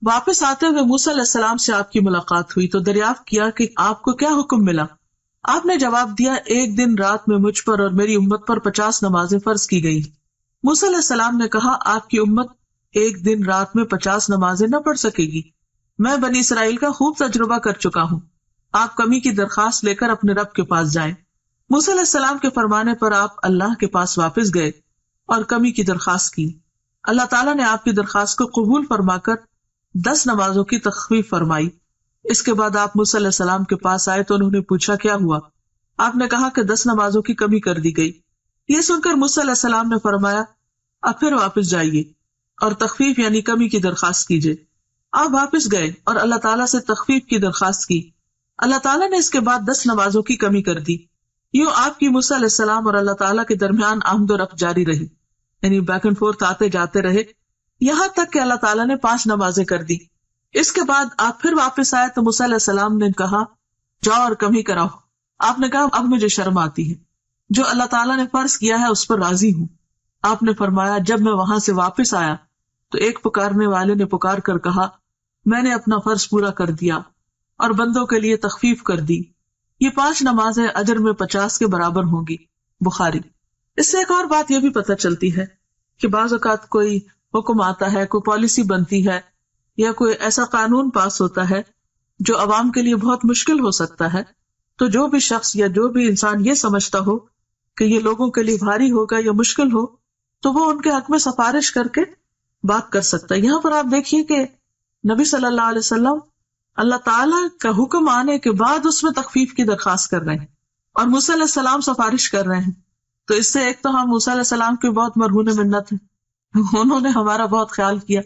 واپس آتے ہوئے موسیٰ علیہ السلام سے آپ کی ملاقات ہوئی تو دریافت کیا کہ آپ کو کیا حکم ملا؟ آپ نے جواب دیا ایک دن رات میں مجھ پر اور میری امت پر 50 نمازیں فرض کی گئی۔ موسیٰ علیہ السلام نے کہا آپ کی امت ایک دن رات میں 50 نمازیں نہ پڑھ سکے گی، میں بنی اسرائیل کا خوب تجربہ کر چکا ہوں، آپ کمی کی درخواست لے کر اپنے رب کے پاس جائیں۔ موسیٰ علیہ السلام کے فرمانے پر آپ اللہ کے پاس واپس گئے اور کمی کی درخواست کی۔ اللہ تعالیٰ نے آپ کی درخواست کو قبول فرما کر 10 نمازوں کی تخفیف فرمائی۔ اس کے بعد آپ موسیٰ علیہ السلام کے پاس آئے تو انہوں نے پوچھا کیا ہوا؟ آپ نے کہا کہ 10 نمازوں کی کمی کر دی گئی۔ یہ سن کر موسیٰ علیہ السلام نے فرمایا اب پھر واپس جائیے اور تخفیف یعنی کمی کی درخواست کیجیے۔ آپ واپس گئے اور اللہ تعالیٰ سے تخفیف کی درخواست کی۔ اللہ تعالیٰ نے اس کے بعد 10 نمازوں کی کمی کر دی۔ یوں آپ کی موسیٰ علیہ السلام اور اللہ تعالیٰ کے درمیان آمد و رفت جاری رہی، یعنی بیک اینڈ فورتھ آتے جاتے رہے، یہاں تک کہ اللہ تعالیٰ نے 5 نمازیں کر دی۔ اس کے بعد آپ پھر واپس آئے تو موسیٰ علیہ السلام نے کہا جاؤ اور کمی کراؤ۔ آپ نے کہا اب مجھے شرم آتی ہے، جو اللہ تعالیٰ نے فرض کیا ہے اس پر راضی ہوں۔ آپ نے فرمایا جب میں وہاں سے واپس آیا تو ایک پکارنے والے نے پکار کر کہا میں نے اپنا فرض پورا کر دیا اور بندوں کے لیے تخفیف کر دی، یہ 5 نمازیں اجر میں 50 کے برابر ہوں گی۔ بخاری۔ اس سے ایک اور بات یہ بھی پتہ چلتی ہے کہ بعض اوقات کوئی حکم آتا ہے، کوئی پالیسی بنتی ہے یا کوئی ایسا قانون پاس ہوتا ہے جو عوام کے لیے بہت مشکل ہو سکتا ہے، تو جو بھی شخص یا جو بھی انسان یہ سمجھتا ہو کہ یہ لوگوں کے لیے بھاری ہوگا یا مشکل ہو تو وہ ان کے حق میں سفارش کر کے بات کر سکتا ہے۔ یہاں پر آپ دیکھیے کہ نبی صلی اللہ علیہ وسلم اللہ تعالیٰ کا حکم آنے کے بعد اس میں تخفیف کی درخواست کر رہے ہیں اور موسیٰ علیہ السلام سفارش کر رہے ہیں، تو اس سے ایک تو ہم موسیٰ علیہ السلام کی بہت مرہون منت ہے، انہوں نے ہمارا بہت خیال کیا،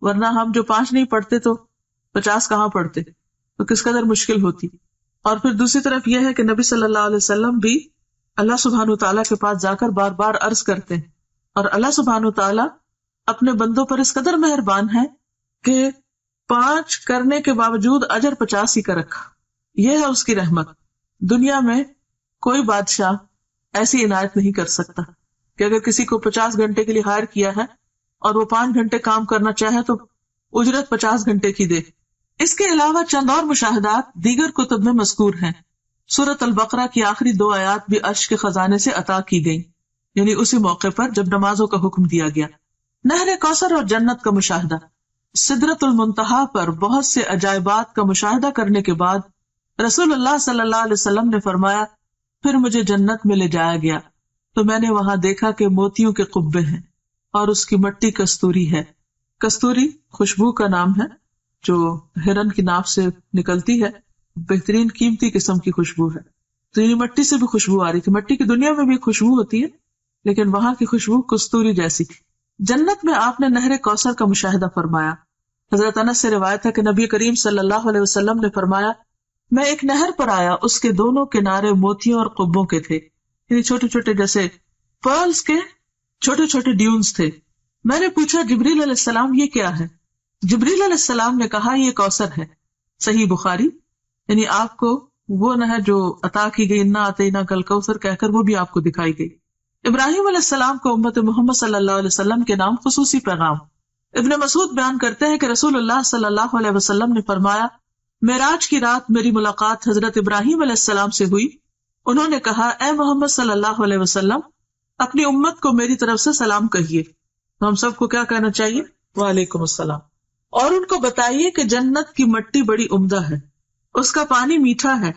ورنہ ہم جو 5 نہیں پڑھتے تو 50 کہاں پڑھتے، تو کس قدر مشکل ہوتی۔ اور پھر دوسری طرف یہ ہے کہ نبی صلی اللہ علیہ وسلم بھی اللہ سبحانہ وتعالیٰ کے پاس جا کر بار بار عرض کرتے ہیں، اور اللہ سبحانہ وتعالیٰ اپنے بندوں پر اس قدر مہربان ہے کہ 5 کرنے کے باوجود اجر 50 ہی کا رکھا۔ یہ ہے اس کی رحمت۔ دنیا میں کوئی بادشاہ ایسی عنایت نہیں کر سکتا کہ اگر کسی کو 50 گھنٹے کے لیے ہائر کیا ہے اور وہ 5 گھنٹے کام کرنا چاہے تو اجرت 50 گھنٹے کی دے۔ اس کے علاوہ چند اور مشاہدات دیگر کتب میں مذکور ہیں۔ سورۃ البقرہ کی آخری 2 آیات بھی عرش کے خزانے سے عطا کی گئیں، یعنی اسی موقع پر جب نمازوں کا حکم دیا گیا۔ نہر کوثر اور جنت کا مشاہدہ۔ سدرۃ المنتہا پر بہت سے عجائبات کا مشاہدہ کرنے کے بعد رسول اللہ صلی اللہ علیہ وسلم نے فرمایا پھر مجھے جنت میں لے جایا گیا تو میں نے وہاں دیکھا کہ موتیوں کے قبے ہیں اور اس کی مٹی کستوری ہے۔ کستوری خوشبو کا نام ہے جو ہرن کی ناف سے نکلتی ہے، بہترین قیمتی قسم کی خوشبو ہے۔ تو یہ مٹی سے بھی خوشبو آ رہی تھی. مٹی کی دنیا میں بھی خوشبو ہوتی ہے لیکن وہاں کی خوشبو کستوری جیسی تھی. جنت میں آپ نے نہر کوثر کا مشاہدہ فرمایا. حضرت انس سے روایت ہے کہ نبی کریم صلی اللہ علیہ وسلم نے فرمایا میں ایک نہر پر آیا, اس کے دونوں کنارے موتیوں اور قبوں کے تھے, یعنی چھوٹے چھوٹے جیسے پرلز کے چھوٹے چھوٹے ڈیونز تھے. میں نے پوچھا جبریل علیہ السلام یہ کیا ہے؟ جبریل علیہ السلام نے کہا یہ کوثر ہے. صحیح بخاری. یعنی آپ کو وہ نہر جو عطا کی گئی انا اعطیناک کل کوثر کہہ کر وہ بھی آپ کو دکھائی گئی. ابراہیم علیہ السلام کو امت محمد صلی اللہ علیہ وسلم کے نام خصوصی پیغام. ابن مسعود بیان کرتے ہیں کہ رسول اللہ صلی اللہ علیہ وسلم نے فرمایا معراج کی رات میری ملاقات حضرت ابراہیم علیہ السلام سے ہوئی. انہوں نے کہا اے محمد صلی اللہ علیہ وسلم اپنی امت کو میری طرف سے سلام کہیے. تو ہم سب کو کیا کہنا چاہیے؟ وعلیکم السلام. اور ان کو بتائیے کہ جنت کی مٹی بڑی عمدہ ہے, اس کا پانی میٹھا ہے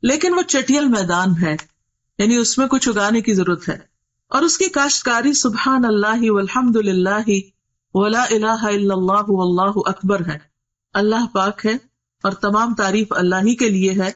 لیکن وہ چٹیل میدان ہے, یعنی اس میں کچھ اگانے کی ضرورت ہے, اور اس کی کاشتکاری سبحان اللہ والحمد للہ ولا الہ الا اللہ واللہ اکبر ہے. اللہ پاک ہے اور تمام تعریف اللہ ہی کے لیے ہے